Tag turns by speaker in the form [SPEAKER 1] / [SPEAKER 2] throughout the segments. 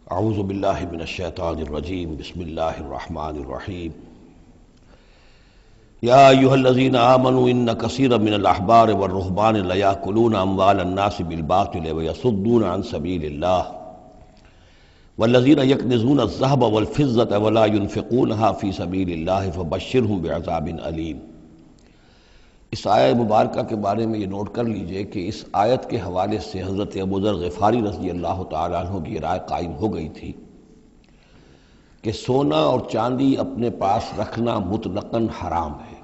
[SPEAKER 1] اعوذ باللہ من الشیطان الرجیم بسم اللہ الرحمن الرحیم یا ایھا الذین آمنوا ان کثیرا من الاحبار والرہبان لیاکلون اموال الناس بالباطل ویصدون عن سبیل اللہ والذین یکنزون الذہب والفضة ولا ينفقونها فی سبیل اللہ فبشرہم بعذاب علیم۔ اس آیہ مبارکہ کے بارے میں یہ نوٹ کر لیجئے کہ اس آیت کے حوالے سے حضرت ابو ذر غفاری رضی اللہ تعالیٰ عنہ کی رائے قائم ہو گئی تھی کہ سونا اور چاندی اپنے پاس رکھنا مطلقاً حرام ہے۔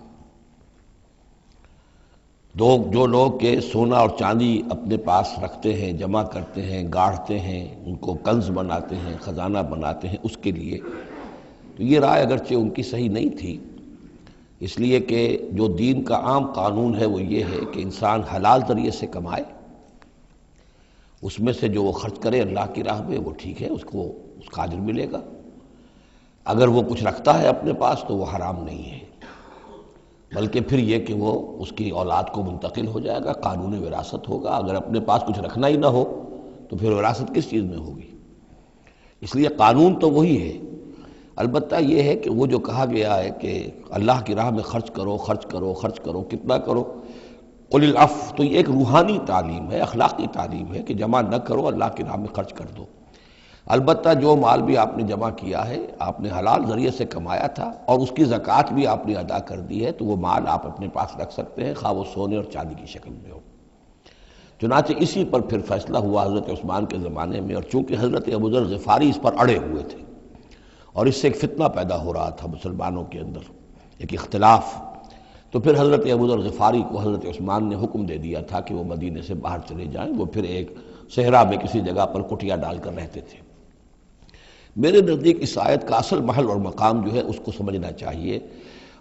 [SPEAKER 1] جو لوگ کہ سونا اور چاندی اپنے پاس رکھتے ہیں، جمع کرتے ہیں، گاڑھتے ہیں، ان کو کنز بناتے ہیں، خزانہ بناتے ہیں، اس کے لیے تو یہ رائے اگرچہ ان کی صحیح نہیں تھی، اس لیے کہ جو دین کا عام قانون ہے وہ یہ ہے کہ انسان حلال ذریعے سے کمائے، اس میں سے جو وہ خرچ کرے اللہ کی راہ میں وہ ٹھیک ہے، اس کو اس کا اجر ملے گا۔ اگر وہ کچھ رکھتا ہے اپنے پاس تو وہ حرام نہیں ہے، بلکہ پھر یہ کہ وہ اس کی اولاد کو منتقل ہو جائے گا، قانون وراثت ہوگا۔ اگر اپنے پاس کچھ رکھنا ہی نہ ہو تو پھر وراثت کس چیز میں ہوگی؟ اس لیے قانون تو وہی ہے، البتہ یہ ہے کہ وہ جو کہا گیا ہے کہ اللہ کی راہ میں خرچ کرو، خرچ کرو، خرچ کرو، کتنا کرو، قل العفو، تو یہ ایک روحانی تعلیم ہے، اخلاقی تعلیم ہے کہ جمع نہ کرو، اللہ کی راہ میں خرچ کر دو۔ البتہ جو مال بھی آپ نے جمع کیا ہے، آپ نے حلال ذریعے سے کمایا تھا اور اس کی زکوٰۃ بھی آپ نے ادا کر دی ہے، تو وہ مال آپ اپنے پاس رکھ سکتے ہیں، خواہ وہ سونے اور چاندی کی شکل میں ہو۔ چنانچہ اسی پر پھر فیصلہ ہوا حضرت عثمان کے زمانے میں، اور چونکہ حضرت ابو ذر غفاری اس پر اڑے ہوئے تھے اور اس سے ایک فتنہ پیدا ہو رہا تھا مسلمانوں کے اندر، ایک اختلاف، تو پھر حضرت ابو ذر غفاری کو حضرت عثمان نے حکم دے دیا تھا کہ وہ مدینے سے باہر چلے جائیں۔ وہ پھر ایک صحرا میں کسی جگہ پر کٹیا ڈال کر رہتے تھے۔ میرے نزدیک اس آیت کا اصل محل اور مقام جو ہے اس کو سمجھنا چاہیے،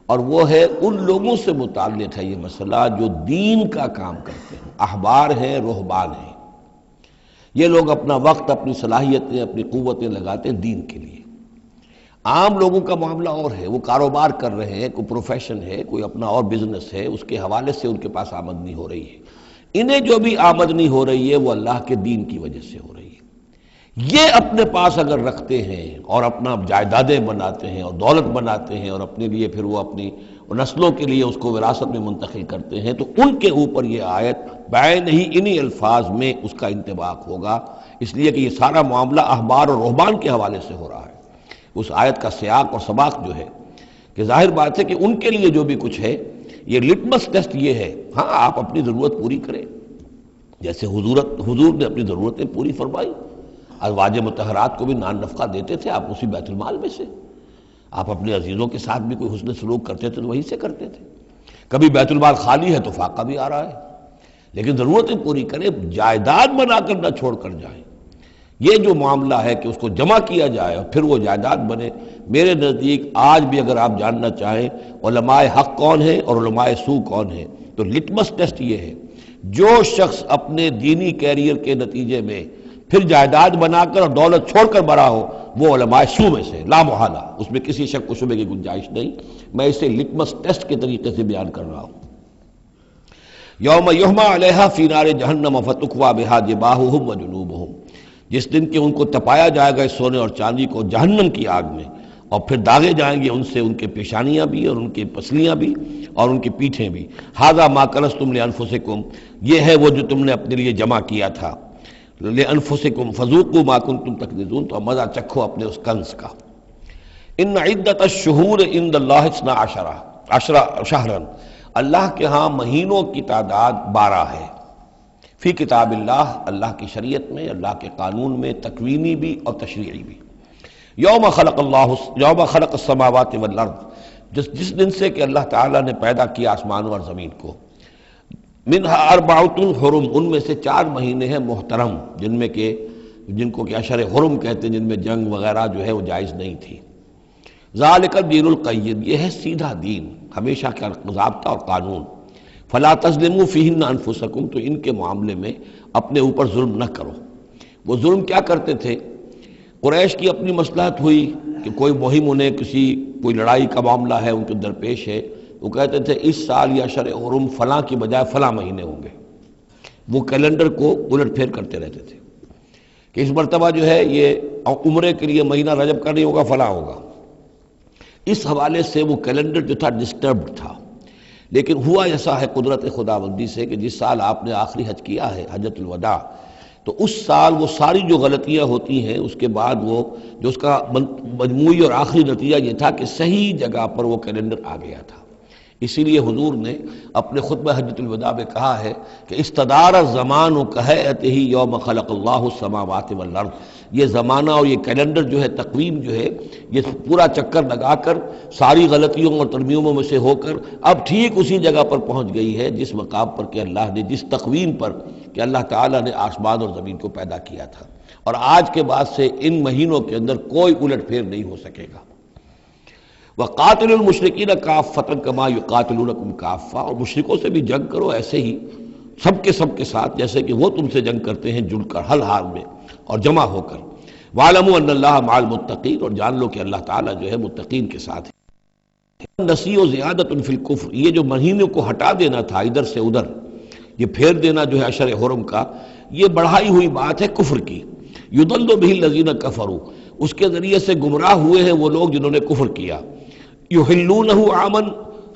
[SPEAKER 1] اور وہ ہے ان لوگوں سے متعلق ہے یہ مسئلہ جو دین کا کام کرتے ہیں، احبار ہیں، رہبان ہیں۔ یہ لوگ اپنا وقت، اپنی صلاحیتیں، اپنی قوتیں لگاتے ہیں دین کے لیے۔ عام لوگوں کا معاملہ اور ہے، وہ کاروبار کر رہے ہیں، کوئی پروفیشن ہے، کوئی اپنا اور بزنس ہے، اس کے حوالے سے ان کے پاس آمدنی ہو رہی ہے۔ انہیں جو بھی آمدنی ہو رہی ہے وہ اللہ کے دین کی وجہ سے ہو رہی ہے۔ یہ اپنے پاس اگر رکھتے ہیں اور اپنا جائیدادیں بناتے ہیں اور دولت بناتے ہیں اور اپنے لیے پھر وہ اپنی نسلوں کے لیے اس کو وراثت میں منتقل کرتے ہیں، تو ان کے اوپر یہ آیت بعین ہی انہی الفاظ میں اس کا انطباق ہوگا، اس لیے کہ یہ سارا معاملہ احبار اور رہبان کے حوالے سے ہو رہا ہے۔ اس آیت کا سیاق اور سباق جو ہے کہ ظاہر بات ہے کہ ان کے لیے جو بھی کچھ ہے، یہ لٹمس ٹیسٹ یہ ہے، ہاں آپ اپنی ضرورت پوری کریں، جیسے حضور نے اپنی ضرورتیں پوری فرمائی، ازواج مطہرات کو بھی نان نفقہ دیتے تھے آپ اسی بیت المال میں سے، آپ اپنے عزیزوں کے ساتھ بھی کوئی حسن سلوک کرتے تھے تو وہیں سے کرتے تھے۔ کبھی بیت المال خالی ہے تو فاقہ بھی آ رہا ہے، لیکن ضرورتیں پوری کریں، جائیداد بنا کر نہ چھوڑ کر جائیں۔ یہ جو معاملہ ہے کہ اس کو جمع کیا جائے اور پھر وہ جائیداد بنے، میرے نزدیک آج بھی اگر آپ جاننا چاہیں علماء حق کون ہیں اور علماء سو کون ہیں، تو لٹمس ٹیسٹ یہ ہے، جو شخص اپنے دینی کیریئر کے نتیجے میں پھر جائیداد بنا کر اور دولت چھوڑ کر بڑا ہو، وہ علماء سو میں سے لا محالہ، اس میں کسی شک و شبے کی گنجائش نہیں۔ میں اسے لٹمس ٹیسٹ کے طریقے سے بیان کر رہا ہوں۔ یوم یحمى علیہا فی نار جہنم فتکوی بہا جباہہم وجنوبہم، جس دن کہ ان کو تپایا جائے گا اس سونے اور چاندی کو جہنم کی آگ میں، اور پھر داغے جائیں گے ان سے ان کے پیشانیاں بھی اور ان کی پسلیاں بھی اور ان کی پیٹھیں بھی۔ ھذا ما کنزتم لانفسکم، یہ ہے وہ جو تم نے اپنے لیے جمع کیا تھا، لانفسکم فذوقوا ما کنتم تکنزون، تو مزہ چکھو اپنے اس کنز کا۔ ان عدت الشہور عند اللہ 12 شہرا، اللہ کے ہاں مہینوں کی تعداد 12 ہے، فی کتاب اللہ، اللہ کی شریعت میں، اللہ کے قانون میں، تکوینی بھی اور تشریعی بھی۔ یوم خلق السماوات والارض، جس دن سے کہ اللہ تعالیٰ نے پیدا کیا آسمانوں اور زمین کو، منہا اربعۃ حرم، ان میں سے 4 مہینے ہیں محترم، جن کو کہ اشہر حرم کہتے ہیں، جن میں جنگ وغیرہ جو ہے وہ جائز نہیں تھی۔ ذالک الدین القیم، یہ ہے سیدھا دین، ہمیشہ کا ضابطہ اور قانون۔ فلا تظلموا فیہن انفسکم، تو ان کے معاملے میں اپنے اوپر ظلم نہ کرو۔ وہ ظلم کیا کرتے تھے؟ قریش کی اپنی مصلحت ہوئی کہ کوئی مہم انہیں کوئی لڑائی کا معاملہ ہے ان کے درپیش ہے، وہ کہتے تھے اس سال یا شرع حرم فلاں کی بجائے فلاں مہینے ہوں گے، وہ کیلنڈر کو الٹ پھیر کرتے رہتے تھے کہ اس مرتبہ جو ہے یہ عمرے کے لیے مہینہ رجب کا نہیں ہوگا، فلاں ہوگا۔ اس حوالے سے وہ کیلنڈر جو تھا ڈسٹربڈ تھا، لیکن ہوا ایسا ہے قدرت خداوندی سے کہ جس سال آپ نے آخری حج کیا ہے، حجۃ الوداع، تو اس سال وہ ساری جو غلطیاں ہوتی ہیں اس کے بعد وہ جو اس کا مجموعی اور آخری نتیجہ یہ تھا کہ صحیح جگہ پر وہ کیلنڈر آ گیا تھا۔ اسی لیے حضور نے اپنے خطبہ حجۃ الوداع میں کہا ہے کہ استدار الزمان کہیئتہ یوم خلق اللہ السماوات والارض، یہ زمانہ اور یہ کیلنڈر جو ہے، تقویم جو ہے، یہ پورا چکر لگا کر ساری غلطیوں اور ترمیموں میں سے ہو کر اب ٹھیک اسی جگہ پر پہنچ گئی ہے جس مقام پر کہ اللہ نے، جس تقویم پر کہ اللہ تعالیٰ نے آسمان اور زمین کو پیدا کیا تھا، اور آج کے بعد سے ان مہینوں کے اندر کوئی الٹ پھیر نہیں ہو سکے گا۔ وَقَاتِلُوا الْمُشْرِكِينَ كَافَّةً كَمَا يُقَاتِلُونَكُمْ كَافَّةً، اور مشرکوں سے بھی جنگ کرو ایسے ہی سب کے ساتھ جیسے کہ وہ تم سے جنگ کرتے ہیں، جڑ کر ہل حال میں اور جمع ہو کر۔ وَاعْلَمُوا أَنَّ اللَّهَ مَعَ الْمُتَّقِينَ، اور جان لو کہ اللہ تعالیٰ جو ہے متقین کے ساتھ ہے۔ نسیء زیادۃ فی الکفر، یہ جو مہینوں کو ہٹا دینا تھا ادھر سے ادھر، یہ پھیر دینا جو ہے اشر حرم کا، یہ بڑھائی ہوئی بات ہے کفر کی۔ یضل بہ الذین کفروا، اس کے ذریعے سے گمراہ ہوئے ہیں وہ لوگ جنہوں نے کفر کیا۔ یحلونہ عاما،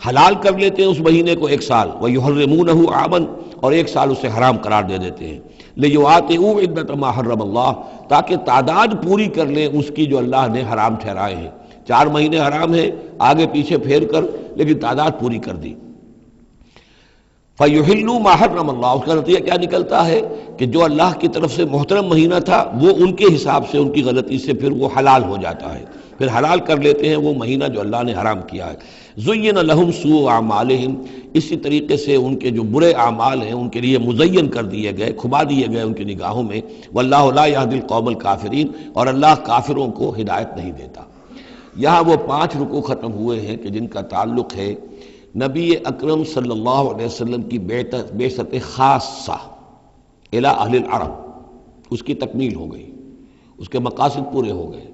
[SPEAKER 1] حلال کر لیتے ہیں اس مہینے کو ایک سال، ویحرمونہ عاما، اور ایک سال اسے حرام قرار دے دیتے ہیں۔ لیواطئوا عدۃ ما حرم اللہ، تاکہ تعداد پوری کر لیں اس کی جو اللہ نے حرام ٹھہرائے ہیں۔ 4 مہینے حرام ہیں آگے پیچھے پھیر کر، لیکن تعداد پوری کر دی۔ فَيُحِلُّوا مَا حَرَّمَ اللَّهُ، اس کا نتیجہ کیا نکلتا ہے کہ جو اللہ کی طرف سے محترم مہینہ تھا وہ ان کے حساب سے، ان کی غلطی سے پھر وہ حلال ہو جاتا ہے، پھر حلال کر لیتے ہیں وہ مہینہ جو اللہ نے حرام کیا ہے۔ زُيِّنَ لَهُمْ سُوءُ أَعْمَالِهِمْ، اسی طریقے سے ان کے جو برے اعمال ہیں ان کے لیے مزین کر دیے گئے، کھبا دیے گئے ان کی نگاہوں میں۔ وَاللَّهُ لَا يَهْدِي الْقَوْمَ الْكَافِرِينَ، اور اللہ کافروں کو ہدایت نہیں دیتا۔ یہاں وہ 5 رکوع ختم ہوئے ہیں کہ جن کا تعلق ہے نبی اکرم صلی اللہ علیہ وسلم کی بعثت خاصہ الی اہل العرب، اس کی تکمیل ہو گئی، اس کے مقاصد پورے ہو گئے،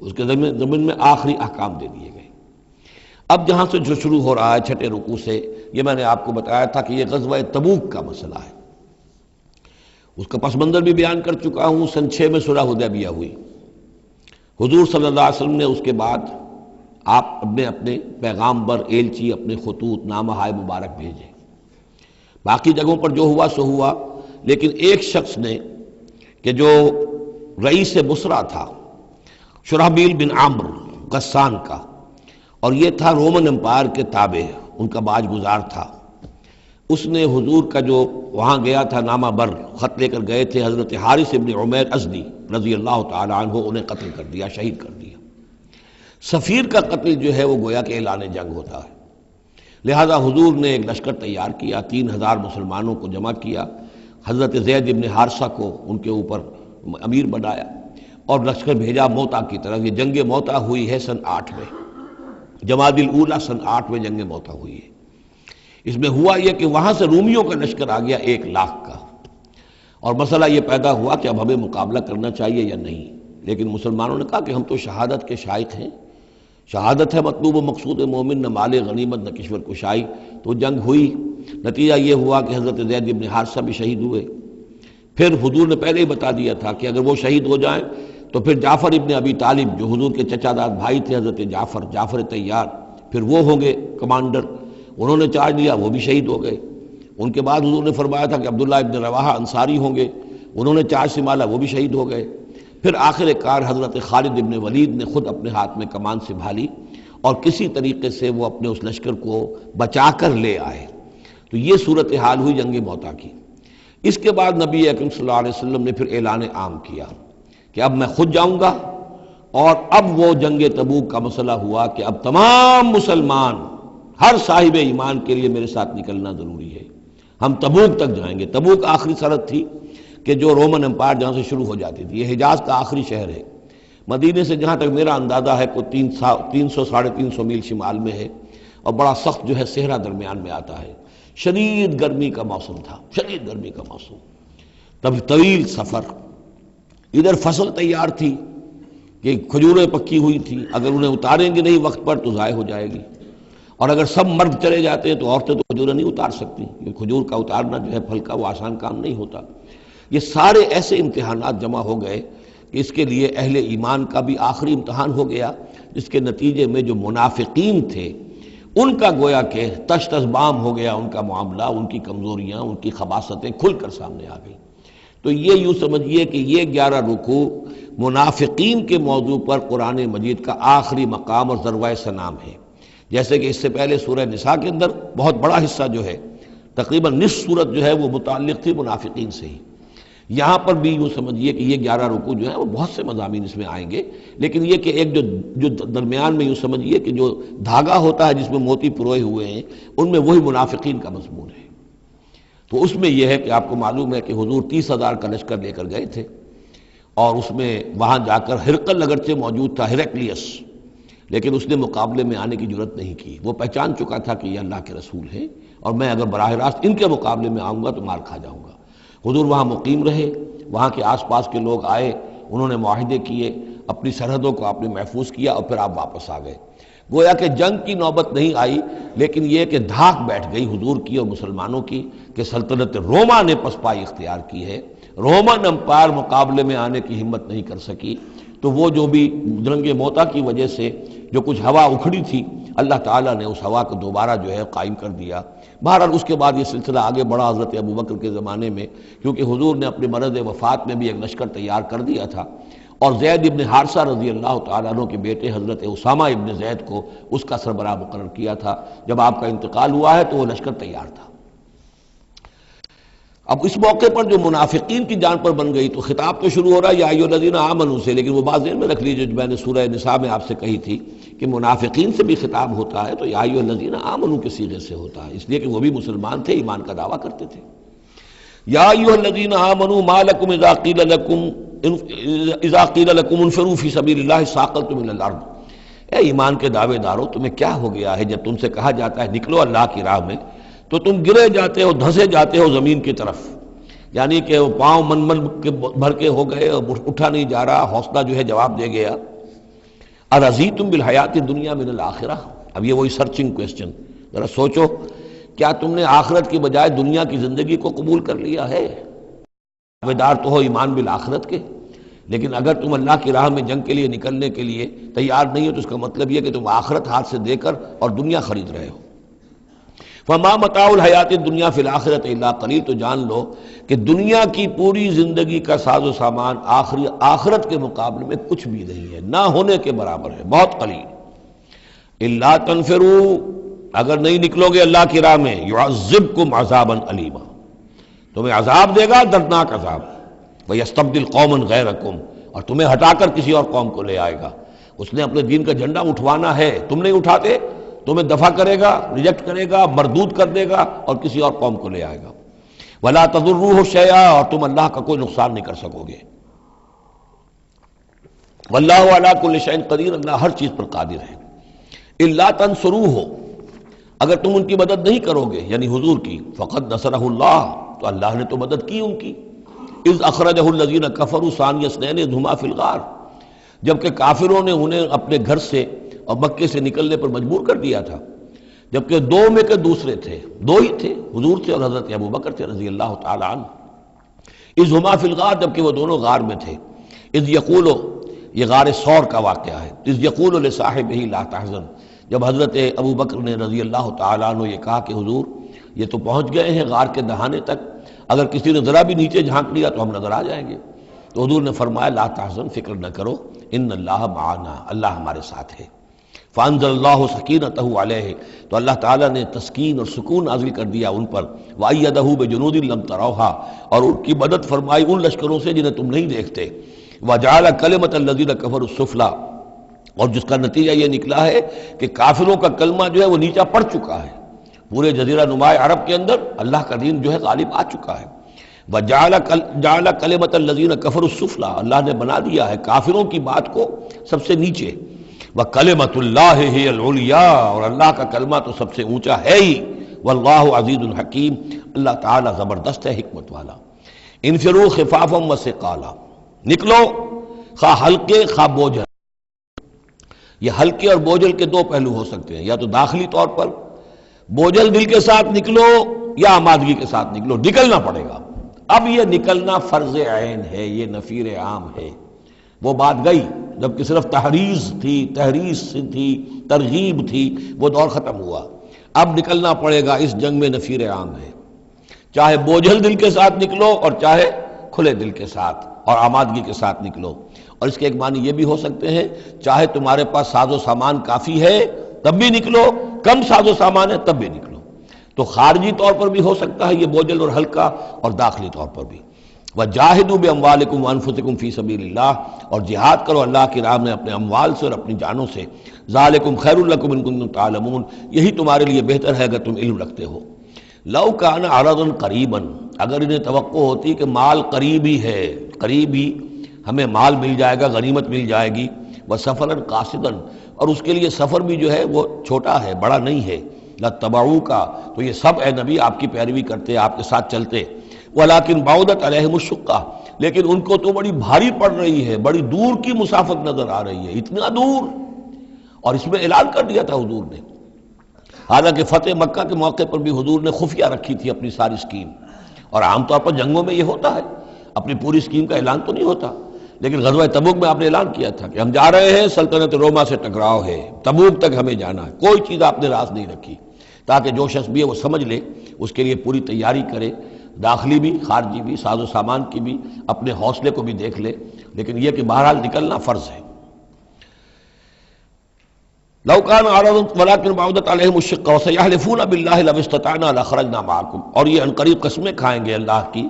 [SPEAKER 1] اس کے ضمن میں آخری احکام دے دیے گئے۔ اب جہاں سے جو شروع ہو رہا ہے 6 رکوع سے، یہ میں نے آپ کو بتایا تھا کہ یہ غزوہ تبوک کا مسئلہ ہے، اس کا پس منظر بھی بیان کر چکا ہوں۔ سن 6 میں صلح حدیبیہ ہوئی، حضور صلی اللہ علیہ وسلم نے اس کے بعد آپ اپنے پیغامبر، ایلچی، اپنے خطوط، نامہ ہائے مبارک بھیجے۔ باقی جگہوں پر جو ہوا سو ہوا، لیکن ایک شخص نے کہ جو رئیس بصرہ تھا، شرحبیل بن عمرو غسان کا، اور یہ تھا رومن امپائر کے تابع، ان کا باج گزار تھا، اس نے حضور کا جو وہاں گیا تھا نامہ بر خط لے کر گئے تھے حضرت حارث ابن عمیر ازدی رضی اللہ تعالی عنہ، انہیں قتل کر دیا، شہید کر دیا۔ سفیر کا قتل جو ہے وہ گویا کہ اعلان جنگ ہوتا ہے، لہذا حضور نے ایک لشکر تیار کیا، 3000 مسلمانوں کو جمع کیا، حضرت زید ابن حارثہ کو ان کے اوپر امیر بنایا، اور لشکر بھیجا موتا کی طرف۔ یہ جنگ موتا ہوئی ہے سن 8 میں، جمادی الاولیٰ سن 8 میں جنگ موتا ہوئی ہے۔ اس میں ہوا یہ کہ وہاں سے رومیوں کا لشکر آ گیا 1 لاکھ کا، اور مسئلہ یہ پیدا ہوا کہ اب ہمیں مقابلہ کرنا چاہیے یا نہیں، لیکن مسلمانوں نے کہا کہ ہم تو شہادت کے شائق ہیں، شہادت ہے مطلوب و مقصود مومن، نہ مال غنیمت نہ کشور کشائی۔ تو جنگ ہوئی، نتیجہ یہ ہوا کہ حضرت زید بن حارثہ بھی شہید ہوئے۔ پھر حضور نے پہلے ہی بتا دیا تھا کہ اگر وہ شہید ہو جائیں تو پھر جعفر ابن ابی طالب جو حضور کے چچا داد بھائی تھے حضرت جعفر طیار، پھر وہ ہوں گے کمانڈر، انہوں نے چارج لیا، وہ بھی شہید ہو گئے۔ ان کے بعد حضور نے فرمایا تھا کہ عبداللہ ابن رواحہ انصاری ہوں گے، انہوں نے چارج سنبھالا، وہ بھی شہید ہو گئے۔ پھر آخر کار حضرت خالد ابن ولید نے خود اپنے ہاتھ میں کمان سنبھالی، اور کسی طریقے سے وہ اپنے اس لشکر کو بچا کر لے آئے۔ تو یہ صورتحال ہوئی جنگ موتا کی۔ اس کے بعد نبی اکرم صلی اللہ علیہ وسلم نے پھر اعلان عام کیا کہ اب میں خود جاؤں گا، اور اب وہ جنگ تبوک کا مسئلہ ہوا کہ اب تمام مسلمان، ہر صاحب ایمان کے لیے میرے ساتھ نکلنا ضروری ہے، ہم تبوک تک جائیں گے۔ تبوک آخری سرحد تھی کہ جو رومن امپائر جہاں سے شروع ہو جاتی تھی، یہ حجاز کا آخری شہر ہے، مدینے سے جہاں تک میرا اندازہ ہے کوئی 300 ساڑھے 300 میل شمال میں ہے، اور بڑا سخت جو ہے صحرا درمیان میں آتا ہے۔ شدید گرمی کا موسم تھا، شدید گرمی کا موسم، تب طویل سفر، ادھر فصل تیار تھی کہ کھجوریں پکی ہوئی تھی، اگر انہیں اتاریں گے نہیں وقت پر تو ضائع ہو جائے گی، اور اگر سب مرد چلے جاتے ہیں تو عورتیں تو کھجوریں نہیں اتار سکتی، کیونکہ کھجور کا اتارنا جو ہے پھل کا وہ آسان کام نہیں ہوتا۔ یہ سارے ایسے امتحانات جمع ہو گئے کہ اس کے لیے اہل ایمان کا بھی آخری امتحان ہو گیا، جس کے نتیجے میں جو منافقین تھے ان کا گویا کہ تش تش بام ہو گیا، ان کا معاملہ، ان کی کمزوریاں، ان کی خباثتیں کھل کر سامنے آ گئیں۔ تو یہ یوں سمجھیے کہ یہ 11 رکوع منافقین کے موضوع پر قرآن مجید کا آخری مقام اور ذروۂ سنام ہے۔ جیسے کہ اس سے پہلے سورہ نساء کے اندر بہت بڑا حصہ جو ہے، تقریباً نصف سورت جو ہے وہ متعلق تھی منافقین سے ہی۔ یہاں پر بھی یوں سمجھیے کہ یہ 11 رکوع جو ہیں وہ بہت سے مضامین اس میں آئیں گے، لیکن یہ کہ ایک جو درمیان میں یوں سمجھیے کہ جو دھاگا ہوتا ہے جس میں موتی پروئے ہوئے ہیں، ان میں وہی منافقین کا مضمون ہے۔ تو اس میں یہ ہے کہ آپ کو معلوم ہے کہ حضور 30,000 کا لشکر لے کر گئے تھے، اور اس میں وہاں جا کر ہرقل اگرچہ موجود تھا، ہیرکلیس، لیکن اس نے مقابلے میں آنے کی جرت نہیں کی۔ وہ پہچان چکا تھا کہ یہ اللہ کے رسول ہیں، اور میں اگر براہ راست ان کے مقابلے میں آؤں گا تو مار کھا جاؤں گا۔ حضور وہاں مقیم رہے، وہاں کے آس پاس کے لوگ آئے، انہوں نے معاہدے کیے، اپنی سرحدوں کو آپ نے محفوظ کیا، اور پھر آپ واپس آ گئے۔ گویا کہ جنگ کی نوبت نہیں آئی، لیکن یہ کہ دھاک بیٹھ گئی حضور کی اور مسلمانوں کی کہ سلطنت روما نے پسپائی اختیار کی ہے، رومن امپائر مقابلے میں آنے کی ہمت نہیں کر سکی۔ تو وہ جو بھی جنگ موتا کی وجہ سے جو کچھ ہوا اکھڑی تھی، اللہ تعالیٰ نے اس ہوا کو دوبارہ جو ہے قائم کر دیا۔ بہرحال اس کے بعد یہ سلسلہ آگے بڑھا حضرت ابوبکر کے زمانے میں، کیونکہ حضور نے اپنے مرض وفات میں بھی ایک لشکر تیار کر دیا تھا، اور زید ابن حارثہ رضی اللہ تعالیٰ عنہ کے بیٹے حضرت اسامہ ابن زید کو اس کا سربراہ مقرر کیا تھا۔ جب آپ کا انتقال ہوا ہے تو وہ لشکر تیار تھا۔ اب اس موقع پر جو منافقین کی جان پر بن گئی، تو خطاب تو شروع ہو رہا ہے یا ایھا الذین آمنوا سے، لیکن وہ بات ذہن میں رکھ لیجیے جو میں نے سورہ نساء میں آپ سے کہی تھی کہ منافقین سے بھی خطاب ہوتا ہے تو یا ایھا الذین آمنوا کے صیغے سے ہوتا ہے، اس لیے کہ وہ بھی مسلمان تھے، ایمان کا دعویٰ کرتے تھے۔ یا ایھا الذین آمنوا ما لکم اذا قیل لکم انفروا فی سبیل اللہ ثاقلتم الی الارض۔ اے ایمان کے دعوے دارو، تمہیں کیا ہو گیا ہے جب تم سے کہا جاتا ہے نکلو اللہ کی راہ میں تو تم گرے جاتے ہو، دھنسے جاتے ہو زمین کی طرف، یعنی کہ وہ پاؤں من کے بھر کے ہو گئے اور اٹھا نہیں جا رہا، حوصلہ جو ہے جواب دے گیا۔ ارضیتم بالحیات الدنیا من الآخرہ، اب یہ وہی سرچنگ کویسچن، ذرا سوچو، کیا تم نے آخرت کی بجائے دنیا کی زندگی کو قبول کر لیا ہے؟ دعویدار تو ہو ایمان بالآخرت کے، لیکن اگر تم اللہ کی راہ میں جنگ کے لیے نکلنے کے لیے تیار نہیں ہو تو اس کا مطلب یہ کہ تم آخرت ہاتھ سے دے کر اور دنیا خرید رہے ہو۔ فما متاع الحیات الدنیا فی الآخرۃ الا قلیل، تو جان لو کہ دنیا کی پوری زندگی کا ساز و سامان آخرت کے مقابلے میں کچھ بھی نہیں ہے، نہ ہونے کے برابر ہے، بہت قلیل۔ الا تنفروا، اگر نہیں نکلو گے اللہ کی راہ میں، یعذبکم عذابا علیما، تمہیں عذاب دے گا، دردناک عذاب، وَيَسْتَبْدِلْ قَوْمًا غَيْرَكُمْ، اور تمہیں ہٹا کر کسی اور قوم کو لے آئے گا۔ اس نے اپنے دین کا جھنڈا اٹھوانا ہے، تم نہیں اٹھاتے، تمہیں دفع کرے گا، ریجیکٹ کرے گا، مردود کر دے گا، اور کسی اور قوم کو لے آئے گا۔ وَلَا تَضُرُّوهُ شَيْئًا، اور تم اللہ کا کوئی نقصان نہیں کر سکو گے۔ وَاللَّهُ عَلَىٰ كُلِّ شَيْءٍ قَدِيرٌ، اللہ ہر چیز پر قادر ہے۔ إِلَّا تَنصُرُوهُ، اگر تم ان کی مدد نہیں کرو گے، یعنی حضور کی، فَقَدْ نَصَرَهُ اللَّهُ، تو اللہ نے تو مدد کی ان کی۔ اذ اخرجہ الذین کفروا ثانی اثنین اذ ہما فی الغار، جبکہ کافروں نے انہیں اپنے گھر سے اور مکے سے نکلنے پر مجبور کر دیا تھا، جبکہ دو میں کے دوسرے تھے، دو ہی تھے، حضور تھے اور حضرت ابوبکر تھے رضی اللہ تعالی عنہ۔ اذ ہما فی الغار، جبکہ وہ دونوں غار میں تھے۔ اذ یقول، یہ غار ثور کا واقعہ ہے۔ اذ یقول لصاحبہ لا تحزن، جب حضرت ابوبکر نے رضی اللہ تعالی عنہ یہ کہا کہ حضور یہ تو پہنچ گئے ہیں غار کے دہانے تک، اگر کسی نے ذرا بھی نیچے جھانک لیا تو ہم نظر آ جائیں گے۔ تو حضور نے فرمایا لا تحزن، فکر نہ کرو، ان اللہ معنا، اللہ ہمارے ساتھ ہے۔ فانزل اللہ سکینتہ علیہ، تو اللہ تعالیٰ نے تسکین اور سکون نازل کر دیا ان پر۔ وایدہ بجنود لم تروہا، اور ان کی مدد فرمائی ان لشکروں سے جنہیں تم نہیں دیکھتے۔ وجعل کلمۃ الذین کفروا السفلی، اور جس کا نتیجہ یہ نکلا ہے کہ کافروں کا کلمہ جو ہے وہ نیچا پڑ چکا ہے، پورے جزیرہ نما عرب کے اندر اللہ کا دین جو ہے غالب آ چکا ہے۔ وَجَعَلَ كَلِمَةَ الَّذِينَ كَفَرُوا السُّفْلَىٰ، اللہ نے بنا دیا ہے کافروں کی بات کو سب سے نیچے۔ وَكَلِمَةُ اللَّهِ هِيَ الْعُلْيَا، اور اللہ کا کلمہ تو سب سے اونچا ہے ہی۔ وَاللَّهُ عَزِيزٌ حَكِيمٌ، اللہ تعالیٰ زبردست ہے، حکمت والا۔ انفروا خفافا وثقالا، نکلو خواہ ہلکے خواہ بوجھل۔ یہ ہلکے اور بوجھل کے دو پہلو ہو سکتے ہیں، یا تو داخلی طور پر بوجھل دل کے ساتھ نکلو، یا آمادگی کے ساتھ نکلو، نکلنا پڑے گا۔ اب یہ نکلنا فرض عین ہے، یہ نفیر عام ہے۔ وہ بات گئی جبکہ صرف تحریض تھی، ترغیب تھی، وہ دور ختم ہوا۔ اب نکلنا پڑے گا، اس جنگ میں نفیر عام ہے، چاہے بوجھل دل کے ساتھ نکلو اور چاہے کھلے دل کے ساتھ اور آمادگی کے ساتھ نکلو۔ اور اس کے ایک معنی یہ بھی ہو سکتے ہیں، چاہے تمہارے پاس ساز و سامان کافی ہے تب بھی نکلو، کم ساز و سامان ہے تب بھی نکلو۔ تو خارجی طور پر بھی ہو سکتا ہے یہ بوجھل اور ہلکا، اور داخلی طور پر بھی۔ وَجَاهِدُوا بِأَمْوَالِكُمْ وَأَنفُسِكُمْ فِي سَبِيلِ اللَّهِ، اور جہاد کرو اللہ کی راہ میں اپنے اموال سے اور اپنی جانوں سے۔ ذَلِكُمْ خَيْرٌ لَكُمْ إِن كُنتُمْ تَعْلَمُونَ، یہی تمہارے لیے بہتر ہے اگر تم علم رکھتے ہو۔ لَوْ كَانَ عَرَضًا قَرِيبًا، اگر انہیں توقع ہوتی کہ مال قریب ہی ہے، قریب ہی ہمیں مال مل جائے گا، غنیمت مل جائے گی، وَسَفَرًا قَاصِدًا، اور اس کے لیے سفر بھی جو ہے وہ چھوٹا ہے، بڑا نہیں ہے، لَاتَّبَعُوكَ، تو یہ سب اے نبی آپ کی پیروی کرتے، آپ کے ساتھ چلتے۔ وَلَكِنْ بَعُدَتْ عَلَيْهِمُ الشُّقَّةُ، لیکن ان کو تو بڑی بھاری پڑ رہی ہے، بڑی دور کی مسافت نظر آ رہی ہے، اتنا دور، اور اس میں اعلان کر دیا تھا حضور نے۔ حالانکہ فتح مکہ کے موقع پر بھی حضور نے خفیہ رکھی تھی اپنی ساری اسکیم، اور عام طور پر جنگوں میں یہ ہوتا ہے، اپنی پوری اسکیم کا اعلان تو نہیں ہوتا، لیکن غزوہ تبوک میں آپ نے اعلان کیا تھا کہ ہم جا رہے ہیں، سلطنت روما سے ٹکراؤ ہے، تبوک تک ہمیں جانا ہے، کوئی چیز آپ نے راز نہیں رکھی، تاکہ جو شخص بھی ہے وہ سمجھ لے، اس کے لیے پوری تیاری کرے، داخلی بھی خارجی بھی، ساز و سامان کی بھی، اپنے حوصلے کو بھی دیکھ لے، لیکن یہ کہ بہرحال نکلنا فرض ہے۔ لو كان عرضا ولكن بعدت عليهم الشقة وسيحلفون بالله لو استطعنا لخرجنا معكم، اور یہ عنقریب قسمیں کھائیں گے اللہ کی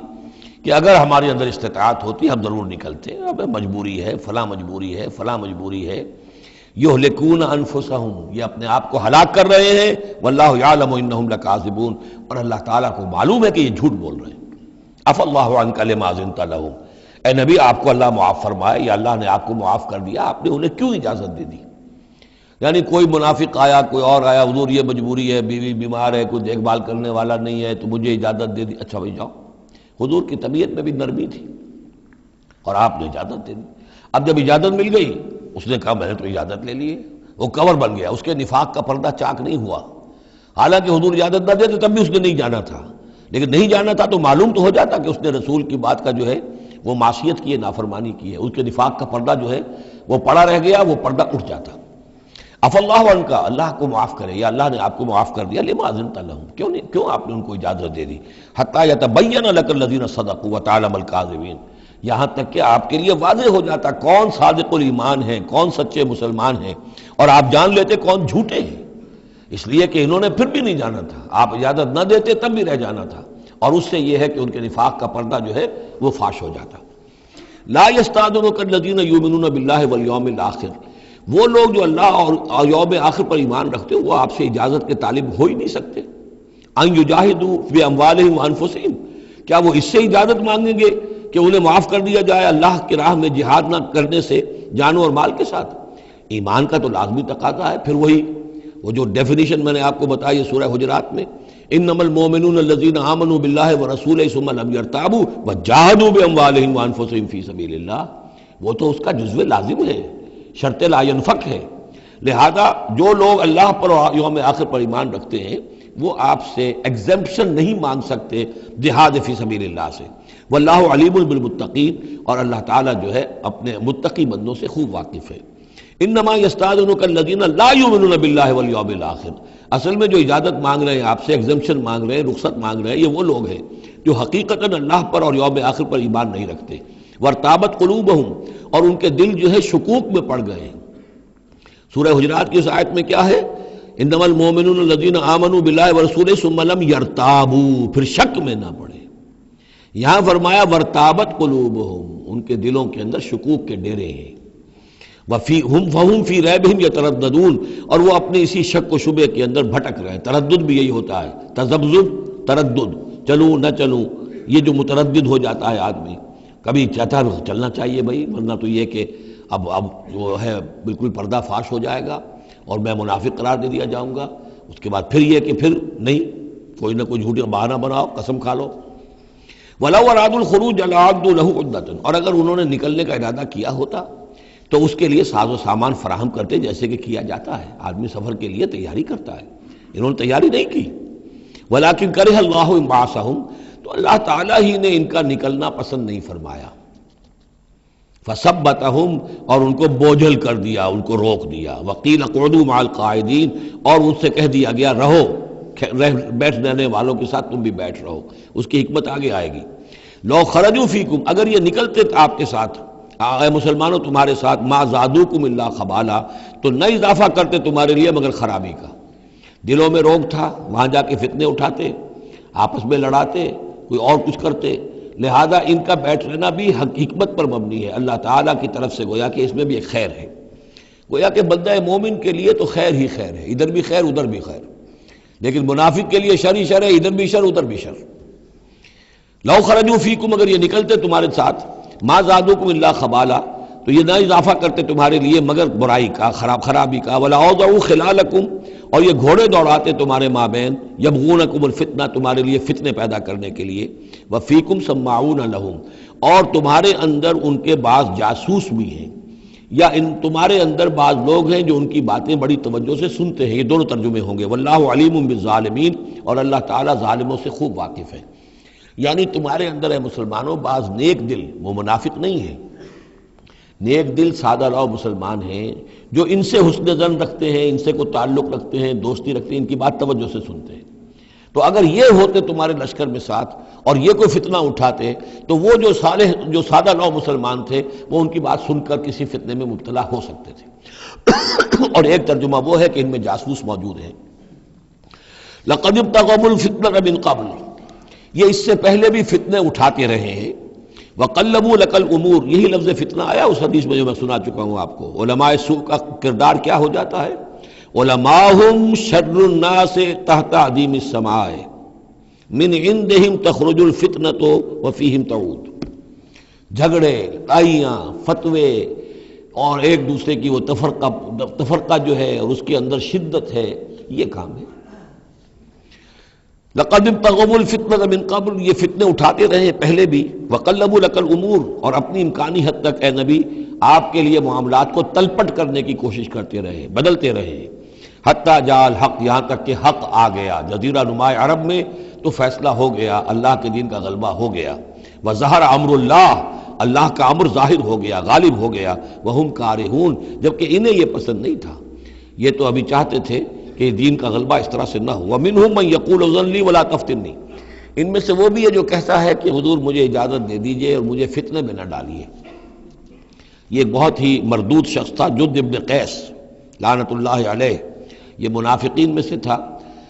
[SPEAKER 1] کہ اگر ہمارے اندر استطاعت ہوتی ہم ضرور نکلتے، اب مجبوری ہے، فلاں مجبوری ہے، فلاں مجبوری ہے۔ یہلکون انفسہم، یہ اپنے آپ کو ہلاک کر رہے ہیں، واللہ یعلم انہم لکاذبون، اور اللہ تعالیٰ کو معلوم ہے کہ یہ جھوٹ بول رہے ہیں۔ عفا اللہ عنک لما اذنت لہم، اے نبی آپ کو اللہ معاف فرمائے، یا اللہ نے آپ کو معاف کر دیا، آپ نے انہیں کیوں اجازت دے دی؟ یعنی کوئی منافق آیا، کوئی اور آیا، حضور یہ مجبوری ہے، بیوی بیمار ہے، کوئی دیکھ بھال کرنے والا نہیں ہے، تو مجھے اجازت دے دی، اچھا بھائی جاؤ۔ حضور کی طبیعت میں بھی نرمی تھی اور آپ نے اجازت دے دی۔ اب جب اجازت مل گئی، اس نے کہا میں نے تو اجازت لے لی ہے، وہ کور بن گیا، اس کے نفاق کا پردہ چاک نہیں ہوا۔ حالانکہ حضور اجازت نہ دیتے تب بھی اس نے نہیں جانا تھا، لیکن نہیں جانا تھا تو معلوم تو ہو جاتا کہ اس نے رسول کی بات کا جو ہے وہ معصیت کی ہے، نافرمانی کی ہے، اس کے نفاق کا پردہ جو ہے وہ پڑا رہ گیا، وہ پردہ اٹھ جاتا۔ عفا اللہ عنکا، اللہ کو معاف کرے، یا اللہ نے آپ کو معاف کر دیا، لما اذنت لہم، کیوں آپ نے ان کو اجازت دے دی؟ حتی یتبین لک الذین صدقوا وتعلم الکاذبین، یہاں تک کہ آپ کے لیے واضح ہو جاتا کون صادق الایمان ہیں، کون سچے مسلمان ہیں، اور آپ جان لیتے کون جھوٹے ہیں، اس لیے کہ انہوں نے پھر بھی نہیں جانا تھا، آپ اجازت نہ دیتے تب بھی رہ جانا تھا، اور اس سے یہ ہے کہ ان کے نفاق کا پردہ جو ہے وہ فاش ہو جاتا۔ لا یستأذنک الذین یؤمنون باللہ والیوم الآخر، وہ لوگ جو اللہ اور یوم آخر پر ایمان رکھتے ہیں وہ آپ سے اجازت کے طالب ہو ہی نہیں سکتے۔ ان یجاہدوا باموالہم وانفسہم، کیا وہ اس سے اجازت مانگیں گے کہ انہیں معاف کر دیا جائے اللہ کی راہ میں جہاد نہ کرنے سے جانوں اور مال کے ساتھ؟ ایمان کا تو لازمی تقاضا ہے۔ پھر وہ جو ڈیفینیشن میں نے آپ کو بتائی ہے سورہ حجرات میں، انما المؤمنون الذین آمنوا باللہ ورسولہ ثم لم یرتابوا وجاہدوا باموالہم وانفسہم فی سبیل اللہ، وہ تو اس کا جزو لازم ہے، شرط لا ینفک ہے۔ لہذا جو لوگ اللہ پر اور یوم آخر پر ایمان رکھتے ہیں وہ آپ سے ایگزمپشن نہیں مانگ سکتے جہاد فی سبیل اللہ سے۔ واللہ علیم بالمتقین، اور اللہ تعالیٰ جو ہے اپنے متقی بندوں سے خوب واقف ہے۔ انما یستأذنک الذین لا یؤمنون باللہ والیوم الآخر، اصل میں جو اجازت مانگ رہے ہیں آپ سے، ایگزمپشن مانگ رہے ہیں، رخصت مانگ رہے ہیں، یہ وہ لوگ ہیں جو حقیقتاً اللہ پر اور یوم آخر پر ایمان نہیں رکھتے۔ وارتابت قلوبہم، اور ان کے دل جو ہے شکوک میں پڑ گئے ہیں۔ سورہ حجرات کی اس آیت میں کیا ہے؟ انما المؤمنون الذین آمنوا باللہ ورسولہ ثم لم یرتابوا، پھر شک میں نہ پڑے۔ یہاں فرمایا وارتابت قلوبہم، ان کے دلوں کے اندر شکوک کے ڈیرے ہیں۔ فَهُمْ فِي رَيْبِهِمْ يَتَرَدَّدُونَ، اور وہ اپنے اسی شک و شبے کے اندر بھٹک رہے ہیں۔ تردد بھی یہی ہوتا ہے، تذبذب، تردد، چلوں نہ چلوں، یہ جو متردد ہو جاتا ہے آدمی، کبھی چاہتا ہے چلنا چاہیے بھائی، ورنہ تو یہ کہ اب جو ہے بالکل پردہ فاش ہو جائے گا اور میں منافق قرار دے دیا جاؤں گا، اس کے بعد پھر یہ کہ پھر نہیں، کوئی نہ کوئی جھوٹی بہانہ بناؤ، قسم کھا لو۔ وَلَوْ أَرَادُوا الْخُرُوجَ لَأَعَدُّوا لَهُ عُدَّةً، اور اگر انہوں نے نکلنے کا ارادہ کیا ہوتا تو اس کے لیے ساز و سامان فراہم کرتے، جیسے کہ کیا جاتا ہے، آدمی سفر کے لیے تیاری کرتا ہے، انہوں نے تیاری نہیں کی۔ وَلَكِنْ كَرِهَ اللَّهُ انبعاثَهُمْ، تو اللہ تعالیٰ ہی نے ان کا نکلنا پسند نہیں فرمایا۔ فثبتہم، اور ان کو بوجھل کر دیا، ان کو روک دیا، وقیل اقعدوا مع القاعدین، اور ان سے کہہ دیا گیا رہو بیٹھ رہنے والوں کے ساتھ تم بھی بیٹھ رہو۔ اس کی حکمت آگے آئے گی۔ لو خرجوا فیکم، اگر یہ نکلتے آپ کے ساتھ، اے مسلمانوں تمہارے ساتھ، ما زادوکم الا خبالا، تو نہ اضافہ کرتے تمہارے لیے مگر خرابی کا۔ دلوں میں روگ تھا، وہاں جا کے فتنے اٹھاتے، آپس میں لڑاتے، کوئی اور کچھ کرتے، لہذا ان کا بیٹھ رہنا بھی حکمت پر مبنی ہے، اللہ تعالیٰ کی طرف سے، گویا کہ اس میں بھی ایک خیر ہے، گویا کہ بندہ مومن کے لیے تو خیر ہی خیر ہے، ادھر بھی خیر ادھر بھی خیر، لیکن منافق کے لیے شر ہی شر ہے، ادھر بھی شر ادھر بھی شر۔ لو خرجوا فیکم، اگر یہ نکلتے تمہارے ساتھ، ما زادوکم الا خبالا، تو یہ نہ اضافہ کرتے تمہارے لیے مگر برائی کا، خرابی کا، ولا اوضعوا خلالکم، اور یہ گھوڑے دوڑاتے تمہارے مابین، یبغونکم الفتنہ، تمہارے لیے فتنے پیدا کرنے کے لیے، وفیکم سماعون لہم، اور تمہارے اندر ان کے بعض جاسوس بھی ہیں، یا تمہارے اندر بعض لوگ ہیں جو ان کی باتیں بڑی توجہ سے سنتے ہیں۔ یہ دونوں ترجمے ہوں گے، واللہ علیم بالظالمین، اور اللہ تعالیٰ ظالموں سے خوب واقف ہے۔ یعنی تمہارے اندر ہے مسلمانوں بعض نیک دل، وہ منافق نہیں ہیں، نیک دل سادہ رو مسلمان ہیں جو ان سے حسن ظن رکھتے ہیں، ان سے کوئی تعلق رکھتے ہیں، دوستی رکھتے ہیں، ان کی بات توجہ سے سنتے ہیں۔ تو اگر یہ ہوتے تمہارے لشکر میں ساتھ اور یہ کوئی فتنہ اٹھاتے، تو وہ جو صالح، جو سادہ لو مسلمان تھے، وہ ان کی بات سن کر کسی فتنے میں مبتلا ہو سکتے تھے۔ اور ایک ترجمہ وہ ہے کہ ان میں جاسوس موجود ہیں۔ لقد ابتغوا الفتنة من قبل، یہ اس سے پہلے بھی فتنے اٹھاتے رہے ہیں۔ وقلبوا لك الامور، یہی لفظ فتنہ آیا اس حدیث میں جو میں سنا چکا ہوں آپ کو۔ علماء سوء کا کردار کیا ہو جاتا ہے؟ علماءہم شر الناس تحت عدیم السماء، من عندہم تخرج الفتنة وفیہم تعود۔ جھگڑے، لڑائیاں، فتوے، اور ایک دوسرے کی وہ تفرقہ جو ہے اور اس کے اندر شدت ہے، یہ کام ہے۔ لقد ابتغوا الفتنة من قبل، یہ فتنے اٹھاتے رہے پہلے بھی۔ وقلبوا لك الامور، اور اپنی امکانی حد تک اے نبی آپ کے لیے معاملات کو تلپٹ کرنے کی کوشش کرتے رہے، بدلتے رہے۔ حتی جاء الحق، یہاں تک کہ حق آ گیا، جزیرہ نما عرب میں تو فیصلہ ہو گیا، اللہ کے دین کا غلبہ ہو گیا۔ وظہر امر اللہ، اللہ کا امر ظاہر ہو گیا، غالب ہو گیا۔ وہم کارہون، جبکہ انہیں یہ پسند نہیں تھا، یہ تو ابھی چاہتے تھے کہ دین کا غلبہ اس طرح سے نہ ہو۔ ومنہم من یقول اذن لی ولا تفتنی، ان میں سے وہ بھی ہے جو کہتا ہے کہ حضور مجھے اجازت دے دیجئے اور مجھے فتنے میں نہ ڈالیے۔ یہ ایک بہت ہی مردود شخص تھا، جد ابن قیس لعنت اللہ علیہ، یہ منافقین میں سے تھا۔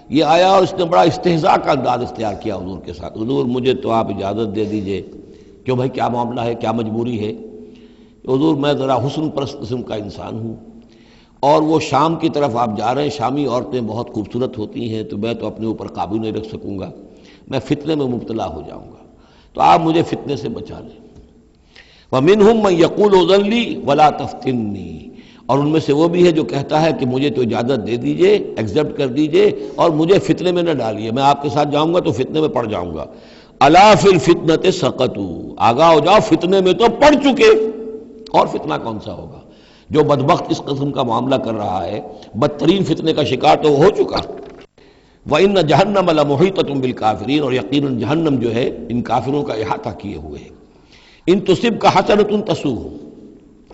[SPEAKER 1] یہ آیا اور اس نے بڑا استہزاء کا انداز اختیار کیا حضور کے ساتھ، حضور مجھے تو آپ اجازت دے دیجئے۔ کیوں بھائی، کیا معاملہ ہے، کیا مجبوری ہے؟ حضور میں ذرا حسن پرست قسم کا انسان ہوں، اور وہ شام کی طرف آپ جا رہے ہیں، شامی عورتیں بہت خوبصورت ہوتی ہیں، تو میں تو اپنے اوپر قابو نہیں رکھ سکوں گا، میں فتنے میں مبتلا ہو جاؤں گا، تو آپ مجھے فتنے سے بچا لیں۔ وَمِنْهُمْ مَنْ يَقُولُ اذن لِّي وَلَا تَفْتِنِّي، اور ان میں سے وہ بھی ہے جو کہتا ہے کہ مجھے تو اجازت دے دیجئے، ایکسیپٹ کر دیجئے، اور مجھے فتنے میں نہ ڈالیے، میں آپ کے ساتھ جاؤں گا تو فتنے میں پڑ جاؤں گا۔ أَلَا فِي الْفِتْنَةِ سَقَطُوا، آگاہ ہو جاؤ، فتنے میں تو پڑ چکے، اور فتنہ کون سا ہوگا؟ جو بدبخت اس قسم کا معاملہ کر رہا ہے، بدترین فتنے کا شکار تو ہو چکا۔ وَإِنَّ جَهَنَّمَ لَمُحِيطَةٌ بِالْكَافِرِينَ، اور یقیناً جہنم جو ہے ان کافروں کا احاطہ کیے ہوئے ہے۔ ان تصبک حسنۃ تسؤہ،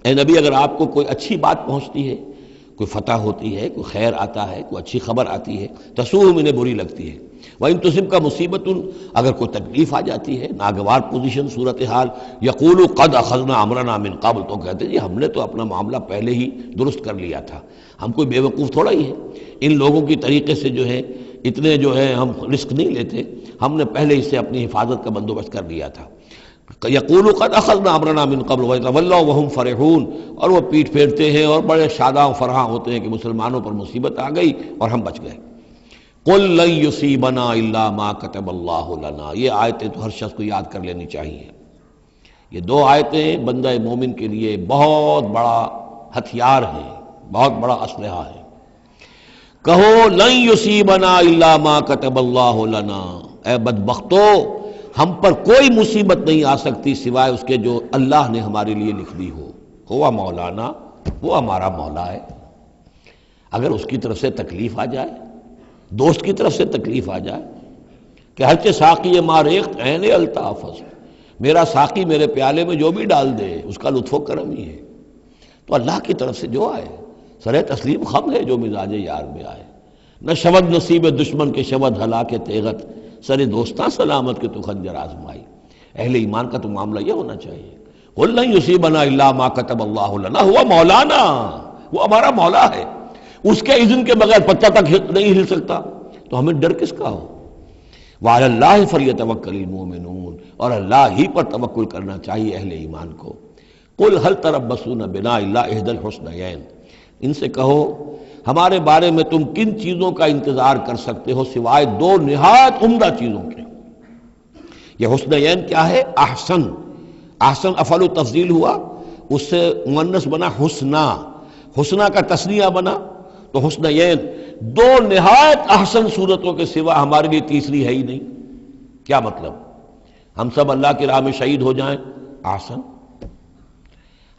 [SPEAKER 1] اے نبی اگر آپ کو کوئی اچھی بات پہنچتی ہے، کوئی فتح ہوتی ہے، کوئی خیر آتا ہے، کوئی اچھی خبر آتی ہے، تسؤہم، انہیں بری لگتی ہے۔ وَإِن تُصِبْكَ مُصِیبَةٌ، اگر کوئی تکلیف آ جاتی ہے، ناگوار پوزیشن، صورتحال، یقولوا قد اخذنا امرنا من قبل، تو کہتے ہیں جی ہم نے تو اپنا معاملہ پہلے ہی درست کر لیا تھا، ہم کوئی بیوقوف تھوڑا ہی ہے، ان لوگوں کی طریقے سے جو ہے اتنے جو ہے ہم رسک نہیں لیتے، ہم نے پہلے ہی سے اپنی حفاظت کا بندوبست کر لیا تھا۔ یقولوا قد اخذنا امرنا من قبل ویتولوا وهم فرحون، اور وہ پیٹھ پھیرتے ہیں اور بڑے شاداں و فرحاں ہوتے ہیں کہ مسلمانوں پر مصیبت آ گئی اور ہم بچ گئے۔ قل لن یصیبنا الا ما کتب اللہ لنا، یہ آیتیں تو ہر شخص کو یاد کر لینی چاہیے۔ یہ دو آیتیں بندہ مومن کے لیے بہت بڑا ہتھیار ہیں، بہت بڑا اسلحہ ہے۔ کہو لن یصیبنا الا ما کتب اللہ لنا، اے بدبختو ہم پر کوئی مصیبت نہیں آ سکتی سوائے اس کے جو اللہ نے ہمارے لیے لکھ دی ہو۔ ہوا مولانا، وہ ہمارا مولا ہے، اگر اس کی طرف سے تکلیف آ جائے، دوست کی طرف سے تکلیف آ جائے کہ ہرچہ ساقی ما ریخت عین الطاف، میرا ساقی میرے پیالے میں جو بھی ڈال دے اس کا لطف و کرم ہی ہے۔ تو اللہ کی طرف سے جو آئے، سر تسلیم خم ہے جو مزاج یار میں آئے۔ نہ شود نصیب دشمن کے شود ہلاک تیغت، سر دوستاں سلامت کے تو خنجر آزمائی۔ اہل ایمان کا تو معاملہ یہ ہونا چاہیے، قل لن یصیبنا الا ما کتب اللہ لنا هو مولانا، وہ ہمارا مولا ہے، اس کے اذن کے بغیر پتہ تک نہیں ہل سکتا، تو ہمیں ڈر کس کا ہو؟ وعلی اللہ فلیتوکل المؤمنون، اور اللہ ہی پر توکل کرنا چاہیے اہل ایمان کو۔ قل هل تربصون بنا الا احدى الحسنیین، ان سے کہو ہمارے بارے میں تم کن چیزوں کا انتظار کر سکتے ہو سوائے دو نہایت عمدہ چیزوں کے۔ یہ حسنیین کیا ہے؟ احسن، احسن افعل تفضیل ہوا، اس سے مؤنث بنا حسنا، حسنا کا تثنیہ بنا، تو حسنیین دو نہایت احسن صورتوں کے سوا ہمارے لیے تیسری ہے ہی نہیں۔ کیا مطلب؟ ہم سب اللہ کی راہ میں شہید ہو جائیں، احسن،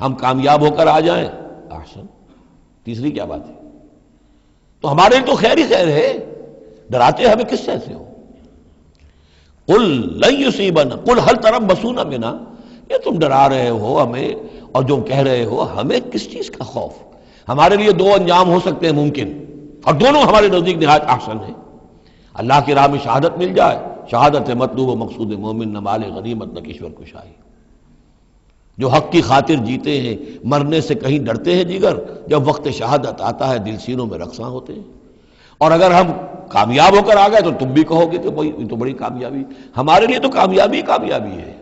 [SPEAKER 1] ہم کامیاب ہو کر آ جائیں، احسن، تیسری کیا بات ہے؟ تو ہمارے لیے تو خیر ہی خیر ہے، ڈراتے ہمیں کس سے ہو؟ قل لن یصیبنا، قل هل تربصون بنا، یہ تم ڈرا رہے ہو ہمیں اور جو کہہ رہے ہو ہمیں کس چیز کا خوف؟ ہمارے لیے دو انجام ہو سکتے ہیں ممکن، اور دونوں ہمارے نزدیک نہایت احسن ہیں۔ اللہ کی راہ میں شہادت مل جائے، شہادت مطلوب و مقصود مومن، نہ مال غنیمت نہ کشور کشائی۔ جو حق کی خاطر جیتے ہیں مرنے سے کہیں ڈرتے ہیں جگر، جب وقت شہادت آتا ہے دل سینوں میں رقصاں ہوتے ہیں۔ اور اگر ہم کامیاب ہو کر آ گئے تو تم بھی کہو گے کہ بھائی یہ تو بڑی کامیابی، ہمارے لیے تو کامیابی کامیابی ہے۔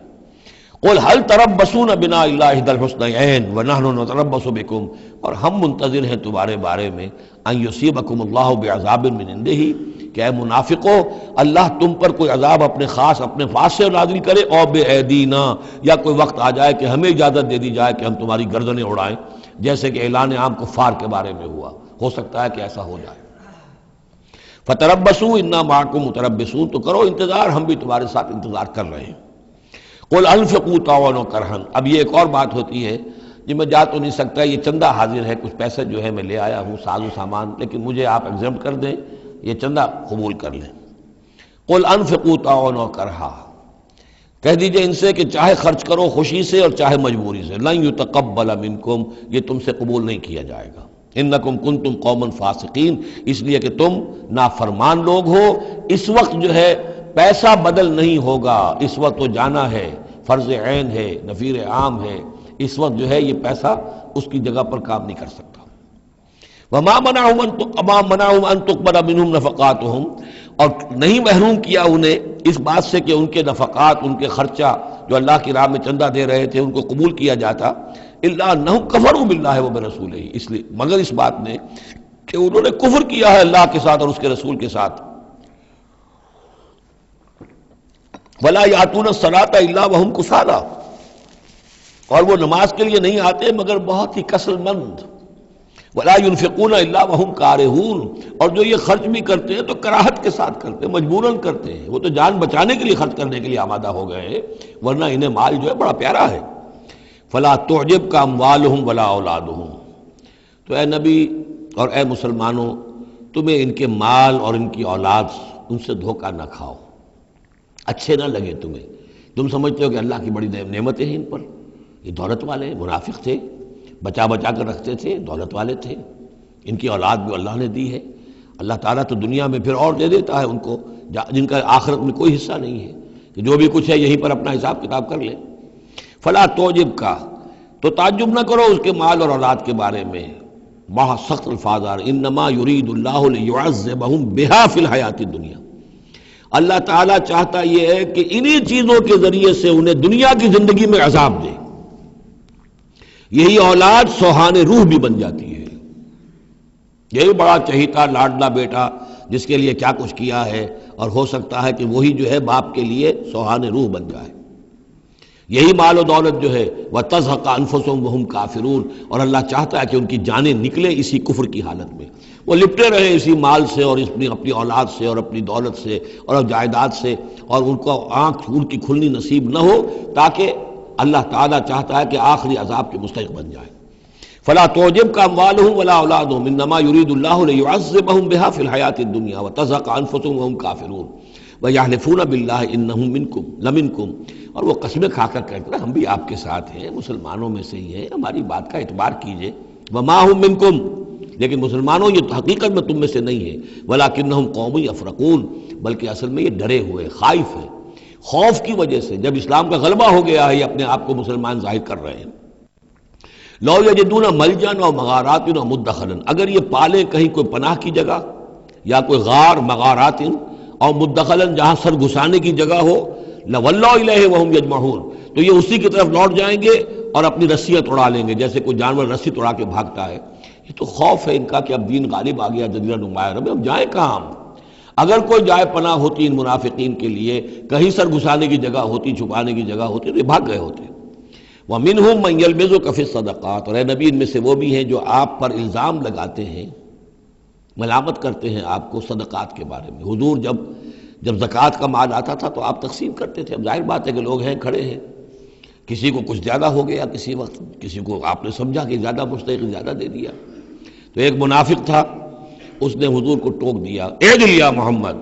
[SPEAKER 1] قل هل تربصون بنا الا احدى الحسنيين ونحن نتربص بكم، اور ہم منتظر ہیں تمہارے بارے میں ان یصیبکم اللہ بعذاب من عنده، کہ اے منافقو اللہ تم پر کوئی عذاب اپنے خاص اپنے پاس سے نازل کرے، اور بایدینا، یا کوئی وقت آ جائے کہ ہمیں اجازت دے دی جائے کہ ہم تمہاری گردنیں اڑائیں، جیسے کہ اعلان عام کفار کے بارے میں ہوا، ہو سکتا ہے کہ ایسا ہو جائے۔ فتربصوا انا معکم متربصون، تو کرو انتظار، ہم بھی تمہارے ساتھ انتظار کر رہے ہیں۔ قل انفقوا طوعا وكرها، اب یہ ایک اور بات ہوتی ہے جی میں جا تو نہیں سکتا، یہ چندہ حاضر ہے، کچھ پیسے جو ہے میں لے آیا ہوں ساز و سامان، لیکن مجھے آپ ایگزمپٹ کر دیں، یہ چندہ قبول کر لیں۔ قل انفقوا طوعا وكرها، کہہ دیجئے ان سے کہ چاہے خرچ کرو خوشی سے اور چاہے مجبوری سے، لن يتقبل منکم، یہ تم سے قبول نہیں کیا جائے گا، انکم کنتم قوما فاسقین، اس لیے کہ تم نافرمان لوگ ہو۔ اس وقت جو ہے پیسہ بدل نہیں ہوگا، اس وقت تو جانا ہے، فرض عین ہے، نفیر عام ہے، اس وقت جو ہے یہ پیسہ اس کی جگہ پر کام نہیں کر سکتا۔ وما منعهم ان تقبل منهم نفقاتهم، اور نہیں محروم کیا انہیں اس بات سے کہ ان کے نفقات، ان کے خرچہ جو اللہ کی راہ میں چندہ دے رہے تھے ان کو قبول کیا جاتا، الا انهم كفروا بالله وبرسوله، اس لیے مگر اس بات نے کہ انہوں نے کفر کیا ہے اللہ کے ساتھ اور اس کے رسول کے ساتھ۔ ولا یاتون الصلاۃ الا وهم کسالى، اور وہ نماز کے لیے نہیں آتے مگر بہت ہی کسل مند۔ ولا ينفقون الا وهم کارہون، اور جو یہ خرچ بھی کرتے ہیں تو کراہت کے ساتھ کرتے ہیں، مجبوراً کرتے ہیں، وہ تو جان بچانے کے لیے خرچ کرنے کے لیے آمادہ ہو گئے ہیں، ورنہ انہیں مال جو ہے بڑا پیارا ہے۔ فلا تعجبک اموالهم ولا اولادهم، تو اے نبی اور اے مسلمانوں تمہیں ان کے مال اور ان کی اولاد ان سے دھوکہ نہ کھاؤ، اچھے نہ لگے تمہیں، تم سمجھتے ہو کہ اللہ کی بڑی نعمتیں ہیں ان پر، یہ دولت والے منافق تھے، بچا بچا کر رکھتے تھے، دولت والے تھے، ان کی اولاد بھی اللہ نے دی ہے، اللہ تعالیٰ تو دنیا میں پھر اور دے دیتا ہے ان کو جن کا آخرت میں کوئی حصہ نہیں ہے، کہ جو بھی کچھ ہے یہیں پر اپنا حساب کتاب کر لیں۔ فلا تعجب کا، تو تعجب نہ کرو اس کے مال اور اولاد کے بارے میں، بہت سخت الفاظ آ رہے، انما یرید اللہ لیعذبہم بہا فی الحیات الدنیا، اللہ تعالیٰ چاہتا یہ ہے کہ انہی چیزوں کے ذریعے سے انہیں دنیا کی زندگی میں عذاب دے۔ یہی اولاد سوہان روح بھی بن جاتی ہے، یہی بڑا چہیتا لاڈلا بیٹا جس کے لیے کیا کچھ کیا ہے، اور ہو سکتا ہے کہ وہی جو ہے باپ کے لیے سوہان روح بن جائے۔ یہی مال و دولت جو ہے وَتَزْهَقَ أَنفُسُهُمْ وَهُمْ كَافِرُونَ، اور اللہ چاہتا ہے کہ ان کی جانیں نکلیں اسی کفر کی حالت میں، وہ لپٹے رہے اسی مال سے اور اپنی اولاد سے اور اپنی دولت سے اور جائیداد سے، اور ان کو آنکھ ان کی کھلنی نصیب نہ ہو، تاکہ اللہ تعالیٰ چاہتا ہے کہ آخری عذاب کے مستحق بن جائے۔ فلا تعجبک اموالهم ولا اولادهم انما يريد الله ليعذبهم بها في الحیات الدنیا وتزهق انفسهم وهم كافرون وَيَحْلِفُونَ بِاللَّهِ إِنَّهُم مِّنكُم لَمِنكُم، اور وہ قسمیں کھا کر کہتے ہیں ہم بھی آپ کے ساتھ ہیں، مسلمانوں میں سے ہی ہیں، ہماری بات کا اعتبار کیجئے۔ وَمَا هُم مِّنكُم، لیکن مسلمانوں یہ تو حقیقت میں تم میں سے نہیں ہے، وَلَٰكِنَّهُمْ قَوْمٌ يَفْرَقُونَ، بلکہ اصل میں یہ ڈرے ہوئے خائف ہیں، خوف کی وجہ سے جب اسلام کا غلبہ ہو گیا ہے یہ اپنے آپ کو مسلمان ظاہر کر رہے ہیں۔ لو یجدون ملجا و مغارات و مدخلا، اگر یہ پالیں کہیں کوئی پناہ کی جگہ یا کوئی غار مغارات اور مدخلا جہاں سر گھسانے کی جگہ ہو، لولوا الیہ وہم یجمعون، تو یہ اسی کی طرف لوٹ جائیں گے اور اپنی رسیاں توڑا لیں گے جیسے کوئی جانور رسی توڑا کے بھاگتا ہے۔ یہ تو خوف ہے ان کا کہ اب دین غالب آ گیا جزیرہ نما عرب میں، اب جائیں کہاں ہم؟ اگر کوئی جائے پناہ ہوتی ان منافقین کے لیے، کہیں سر گھسانے کی جگہ ہوتی، چھپانے کی جگہ ہوتی، تو یہ بھاگ گئے ہوتے۔ وَمِنْهُمْ مَنْ يَلْمِزُكَ فِي الصَّدَقَاتِ، اور اے نبی ان میں سے وہ بھی ہیں جو آپ پر الزام لگاتے ہیں، ملامت کرتے ہیں آپ کو صدقات کے بارے میں۔ حضور جب زکوٰۃ کا مال آتا تھا تو آپ تقسیم کرتے تھے، اب ظاہر بات ہے کہ لوگ ہیں کھڑے ہیں، کسی کو کچھ زیادہ ہو گیا، کسی وقت کسی کو آپ نے سمجھا کہ زیادہ مستحق زیادہ دے دیا، تو ایک منافق تھا اس نے حضور کو ٹوک دیا، اعدل یا محمد،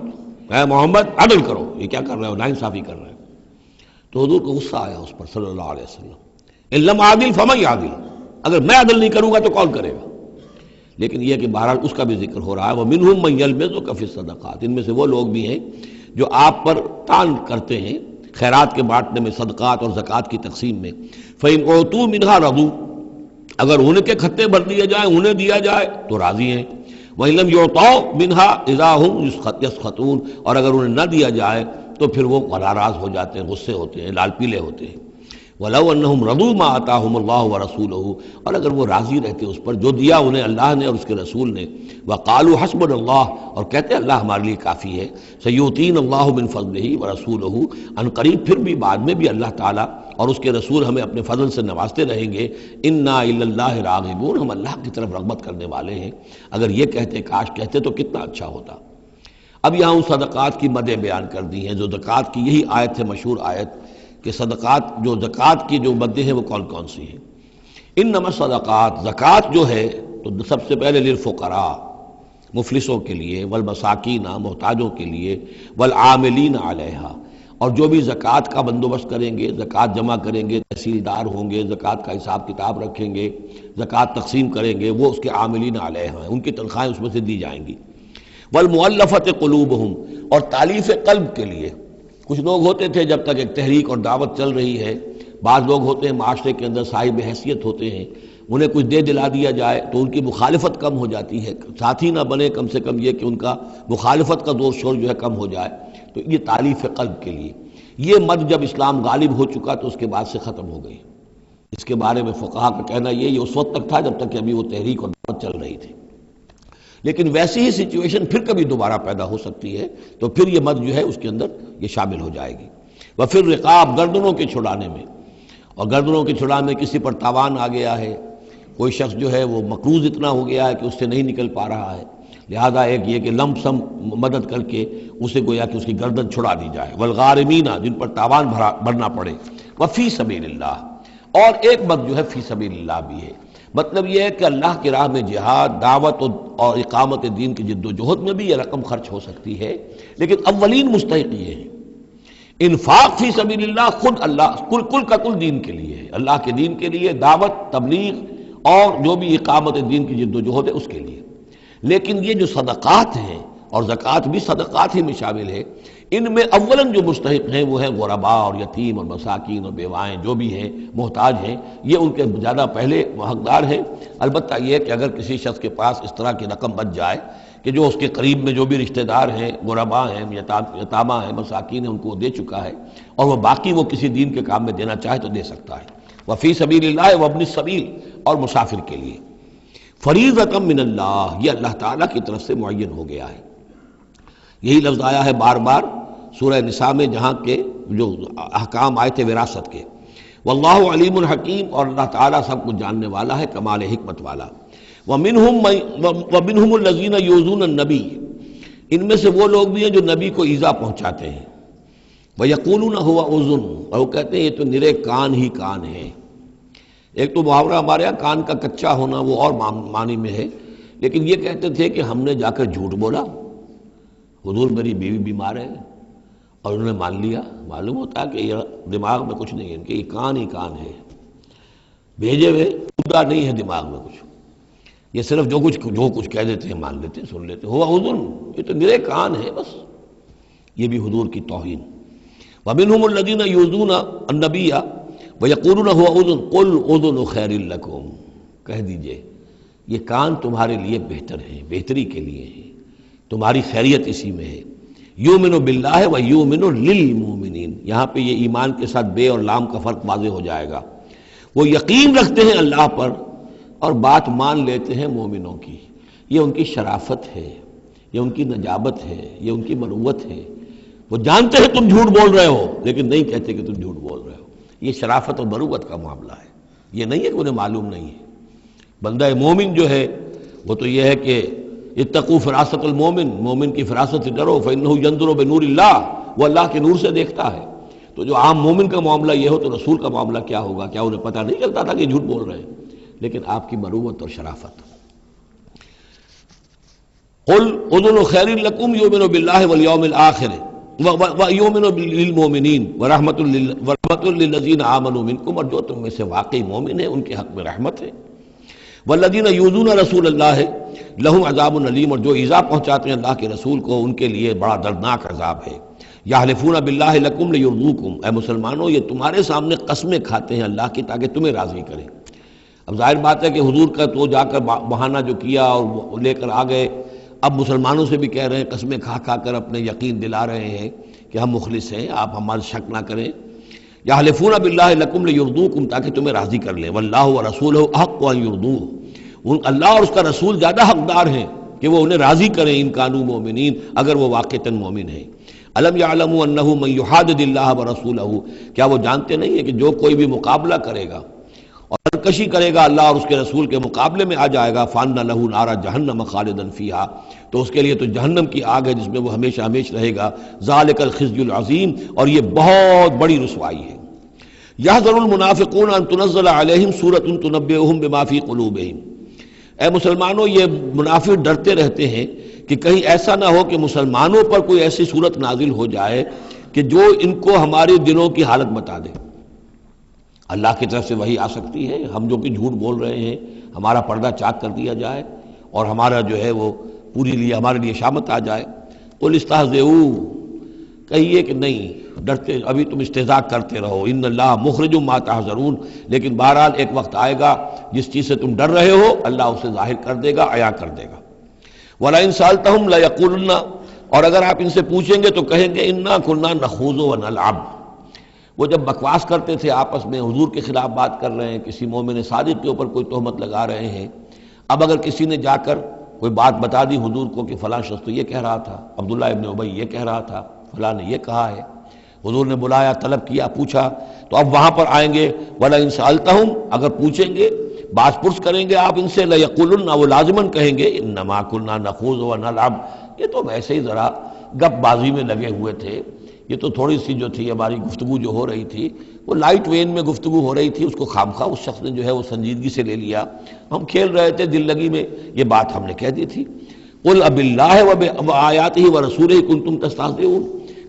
[SPEAKER 1] اے محمد عدل کرو، یہ کیا کر رہے ہو، ناانصافی کر رہے ہیں۔ تو حضور کو غصہ آیا اس پر صلی اللہ علیہ وسلم، ان لم عادل فمن یعدل، اگر میں عدل نہیں کروں گا تو کون کرے گا؟ لیکن یہ کہ بہرحال اس کا بھی ذکر ہو رہا ہے، وَمِنْهُمْ مَنْ يَلْمِزُكَ فِي الصَّدَقَاتِ، ان میں سے وہ لوگ بھی ہیں جو آپ پر طعن کرتے ہیں خیرات کے بانٹنے میں، صدقات اور زکوٰۃ کی تقسیم میں۔ فَإِنْ أُوتُوا مِنْهَا رَضُوا، اگر انہیں کے کھتے بھر دیے جائیں، انہیں دیا جائے تو راضی ہیں۔ وَإِنْ لَمْ يُعْطَوْا مِنْهَا إِذَا هُمْ يَسْخَطُونَ، اور اگر انہیں نہ دیا جائے تو پھر وہ ناراض ہو جاتے ہیں، غصے ہوتے ہیں، لال پیلے ہوتے ہیں۔ وَلَوْ أَنَّهُمْ رَضُوا مَا آتَاهُمُ اللَّهُ وَرَسُولُهُ، اور اگر وہ راضی رہتے اس پر جو دیا انہیں اللہ نے اور اس کے رسول نے، وَقَالُوا حَسْبُنَا اللَّهُ، اور کہتے اللہ ہمارے لیے کافی ہے، سَيُؤْتِينَا اللَّهُ مِنْ فَضْلِهِ وَرَسُولُهُ، ان قریب پھر بھی بعد میں بھی اللہ تعالیٰ اور اس کے رسول ہمیں اپنے فضل سے نوازتے رہیں گے۔ اِنَّا إِلَى اللَّهِ رَاغِبُونَ، ہم اللہ کی طرف رغبت کرنے والے ہیں۔ اگر یہ کہتے، کاش کہتے تو کتنا اچھا ہوتا۔ اب یہاں ان صدقات کی مدیں بیان کر دی ہیں، جو زکوٰۃ کی یہی آیت ہے، مشہور آیت کہ صدقات جو زکوٰۃ کی جو مدیں ہیں وہ کون کون سی ہیں۔ انما الصدقات، زکوٰۃ جو ہے تو سب سے پہلے للفقراء، مفلسوں کے لیے، والمساکین، محتاجوں کے لیے، والعاملین علیہا، اور جو بھی زکوٰۃ کا بندوبست کریں گے، زکوٰۃ جمع کریں گے، تحصیلدار ہوں گے، زکوٰۃ کا حساب کتاب رکھیں گے، زکوٰۃ تقسیم کریں گے، وہ اس کے عاملین علیہا ہیں، ان کی تنخواہیں اس میں سے دی جائیں گی۔ والمؤلفۃ قلوبہم، اور تالیف قلب کے لیے، کچھ لوگ ہوتے تھے جب تک ایک تحریک اور دعوت چل رہی ہے، بعض لوگ ہوتے ہیں معاشرے کے اندر صاحب حیثیت ہوتے ہیں، انہیں کچھ دے دلا دیا جائے تو ان کی مخالفت کم ہو جاتی ہے، ساتھی نہ بنے، کم سے کم یہ کہ ان کا مخالفت کا زور شور جو ہے کم ہو جائے، تو یہ تالیف قلب کے لیے۔ یہ مد جب اسلام غالب ہو چکا تو اس کے بعد سے ختم ہو گئی۔ اس کے بارے میں فقہا کا کہنا یہ اس وقت تک تھا جب تک کہ ابھی وہ تحریک اور دعوت چل رہی تھی، لیکن ویسی ہی سچویشن پھر کبھی دوبارہ پیدا ہو سکتی ہے تو پھر یہ مد جو ہے اس کے اندر یہ شامل ہو جائے گی۔ وفر رقاب، گردنوں کے چھڑانے میں، اور گردنوں کے چھڑانے میں کسی پر تاوان آ گیا ہے، کوئی شخص جو ہے وہ مقروض اتنا ہو گیا ہے کہ اس سے نہیں نکل پا رہا ہے، لہذا ایک یہ کہ لمپ سم مدد کر کے اسے گویا کہ اس کی گردن چھڑا دی جائے۔ والغارمین، جن پر تاوان بھرنا پڑے۔ وفی سبیل اللہ، اور ایک مد جو ہے فی سبیل اللہ بھی ہے، مطلب یہ ہے کہ اللہ کی راہ میں جہاد، دعوت اور اقامت دین کی جد و جہد میں بھی یہ رقم خرچ ہو سکتی ہے، لیکن اولین مستحق یہ ہے۔ انفاق فی سبیل اللہ خود اللہ کل کا کل دین کے لیے ہے، اللہ کے دین کے لیے، دعوت، تبلیغ اور جو بھی اقامت دین کی جد و جہد ہے اس کے لیے۔ لیکن یہ جو صدقات ہیں، اور زکوٰۃ بھی صدقات ہی میں شامل ہے، ان میں اولاً جو مستحق ہیں وہ ہیں غرباء اور یتیم اور مساکین اور بیوائیں، جو بھی ہیں محتاج ہیں، یہ ان کے زیادہ پہلے حقدار ہیں۔ البتہ یہ کہ اگر کسی شخص کے پاس اس طرح کی رقم بچ جائے کہ جو اس کے قریب میں جو بھی رشتہ دار ہیں، غرباء ہیں، یتامہ ہیں، مساکین ہیں، ان کو وہ دے چکا ہے، اور وہ باقی وہ کسی دین کے کام میں دینا چاہے تو دے سکتا ہے۔ وفی سبیل اللہ وابن السبیل، اور مسافر کے لیے۔ فریضۃ من اللہ، یہ اللہ تعالیٰ کی طرف سے معین ہو گیا ہے۔ یہی لفظ آیا ہے بار بار سورہ نساء میں، جہاں کے جو احکام آئے تھے وراثت کے۔ واللہ علیم الحکیم، اور اللہ تعالیٰ سب کچھ جاننے والا ہے، کمال حکمت والا۔ ومنہم الذین یؤذون النبی، ان میں سے وہ لوگ بھی ہیں جو نبی کو ایذا پہنچاتے ہیں۔ ویقولون هو اذن، اور وہ کہتے ہیں یہ تو نرے کان ہی کان ہے۔ ایک تو محاورہ ہمارے یہاں کان کا کچا ہونا وہ اور معنی میں ہے، لیکن یہ کہتے تھے کہ ہم نے جا کر جھوٹ بولا، حضور میری بیوی بیمار ہے، اور انہوں نے مان لیا. معلوم ہوتا کہ یہ دماغ میں کچھ نہیں ہے ان کے، یہ کان ہی کان ہے، بھیجے ہوئے خدا نہیں ہے دماغ میں کچھ. یہ صرف جو کچھ کہہ دیتے ہیں مان لیتے ہیں، سن لیتے ہیں. ہوا اذن، یہ تو نرے کان ہے بس. یہ بھی حضور کی توہین. وَمِنْهُمُ الَّذِينَ يُؤْذُونَ النَّبِيَّ وَيَقُولُونَ هُوَ أُذُنٌ قُلْ أُذُنُ خَيْرٍ لَكُمْ. کہہ دیجئے یہ کان تمہارے لیے بہتر ہیں، بہتری کے لیے ہیں، تمہاری خیریت اسی میں ہے. یؤمن باللہ و یؤمن للمؤمنین، یہاں پہ یہ ایمان کے ساتھ بے اور لام کا فرق واضح ہو جائے گا. وہ یقین رکھتے ہیں اللہ پر اور بات مان لیتے ہیں مومنوں کی. یہ ان کی شرافت ہے، یہ ان کی نجابت ہے، یہ ان کی مروت ہے. وہ جانتے ہیں تم جھوٹ بول رہے ہو لیکن نہیں کہتے کہ تم جھوٹ بول رہے ہو. یہ شرافت اور مروت کا معاملہ ہے. یہ نہیں ہے کہ انہیں معلوم نہیں ہے. بندہ مومن جو ہے وہ تو یہ ہے کہ اتقوا فراست المومن، مومن کی فراست سے ڈرو، فإنہ ینظر بنور اللہ، وہ اللہ کے نور سے دیکھتا ہے. تو جو عام مومن کا معاملہ یہ ہو تو رسول کا معاملہ کیا ہوگا؟ کیا انہیں پتہ نہیں چلتا تھا کہ جھوٹ بول رہے ہیں؟ لیکن آپ کی مروت اور شرافت. قل اذن خیر لکم یؤمن باللہ والیوم الآخر ویؤمن للمؤمنین ورحمۃ للذین آمنوا منکم، اور جو تم میں سے واقعی مومن ہیں ان کے حق میں رحمت ہے. والذین یؤذون رسول اللہ لہم عذاب علیم، اور جو ایذا پہنچاتے ہیں اللہ کے رسول کو ان کے لیے بڑا دردناک عذاب ہے. یحلفون باللہ لکم لیرضوکم، اے مسلمانوں یہ تمہارے سامنے قسمیں کھاتے ہیں اللہ کی تاکہ تمہیں راضی کریں. اب ظاہر بات ہے کہ حضور کا تو جا کر بہانہ جو کیا اور لے کر آ گئے، اب مسلمانوں سے بھی کہہ رہے ہیں، قسمیں کھا کھا کر اپنے یقین دلا رہے ہیں کہ ہم مخلص ہیں، آپ ہمارے شک نہ کریں. یحلفون باللہ لکم لیرضوکم، تاکہ تمہیں راضی کر لیں. واللہ ورسولہ احق ان یرضوہ، اللہ اور اس کا رسول زیادہ حقدار ہیں کہ وہ انہیں راضی کریں ان کانوا مومنین، اگر وہ واقعتاً مومن ہیں. الم یعلموا انہ من یحادد اللہ ورسولہ، کیا وہ جانتے نہیں ہیں کہ جو کوئی بھی مقابلہ کرے گا اور سرکشی کرے گا اللہ اور اس کے رسول کے مقابلے میں آ جائے گا، فان لہ نار جہنم خالدا فیہا، تو اس کے لیے تو جہنم کی آگ ہے جس میں وہ ہمیشہ ہمیشہ رہے گا. ذالک الخزي العظیم، اور یہ بہت بڑی رسوائی ہے. یحذر المنافقون ان تنزل علیہم سورۃ تنبئہم بما فی قلوبہم، اے مسلمانوں یہ منافق ڈرتے رہتے ہیں کہ کہیں ایسا نہ ہو کہ مسلمانوں پر کوئی ایسی صورت نازل ہو جائے کہ جو ان کو ہمارے دلوں کی حالت بتا دے. اللہ کی طرف سے وحی آ سکتی ہے، ہم جو کہ جھوٹ بول رہے ہیں ہمارا پردہ چاک کر دیا جائے اور ہمارا جو ہے وہ ہمارے لیے شامت آ جائے. قل استہزئوا، کہیے کہ نہیں ڈرتے، ابھی تم استہزاء کرتے رہو. ان اللہ مخرج ما تحذرون، لیکن بہرحال ایک وقت آئے گا جس چیز سے تم ڈر رہے ہو اللہ اسے ظاہر کر دے گا، عیا کر دے گا. وَلَئِن سَأَلْتَهُمْ لَيَقُولُنَّ، اور اگر آپ ان سے پوچھیں گے تو کہیں گے اِنَّا كُنَّا نَخُوضُ وَنَلْعَبُ. وہ جب بکواس کرتے تھے آپس میں، حضور کے خلاف بات کر رہے ہیں، کسی مومن صادق کے اوپر کوئی تہمت لگا رہے ہیں. اب اگر کسی نے جا کر کوئی بات بتا دی حضور کو کہ فلاں شخص تو یہ کہہ رہا تھا، عبداللہ ابن ابی یہ کہہ رہا تھا، فلاں نے یہ کہا ہے، حضور نے بلایا، طلب کیا، پوچھا، تو اب وہاں پر آئیں گے. وَلَئِن سَأَلْتَهُمْ، اگر پوچھیں گے، باز پرس کریں گے آپ ان سے، لَيَقُولُنَّ، وہ لازماً کہیں گے اِنَّمَا كُنَّا نَخُوضُ وَنَلْعَبُ، یہ تو ویسے ہی ذرا گپ بازی میں لگے ہوئے تھے، یہ تو تھوڑی سی جو تھی ہماری گفتگو جو ہو رہی تھی وہ لائٹ وین میں گفتگو ہو رہی تھی، اس کو خامخواہ اس شخص نے جو ہے وہ سنجیدگی سے لے لیا، ہم کھیل رہے تھے دل لگی میں، یہ بات ہم نے کہہ دی تھی. قُلْ أَبِاللَّهِ وَآيَاتِهِ وَرَسُولِهِ كُنتُمْ تَسْتَهْزِئُونَ،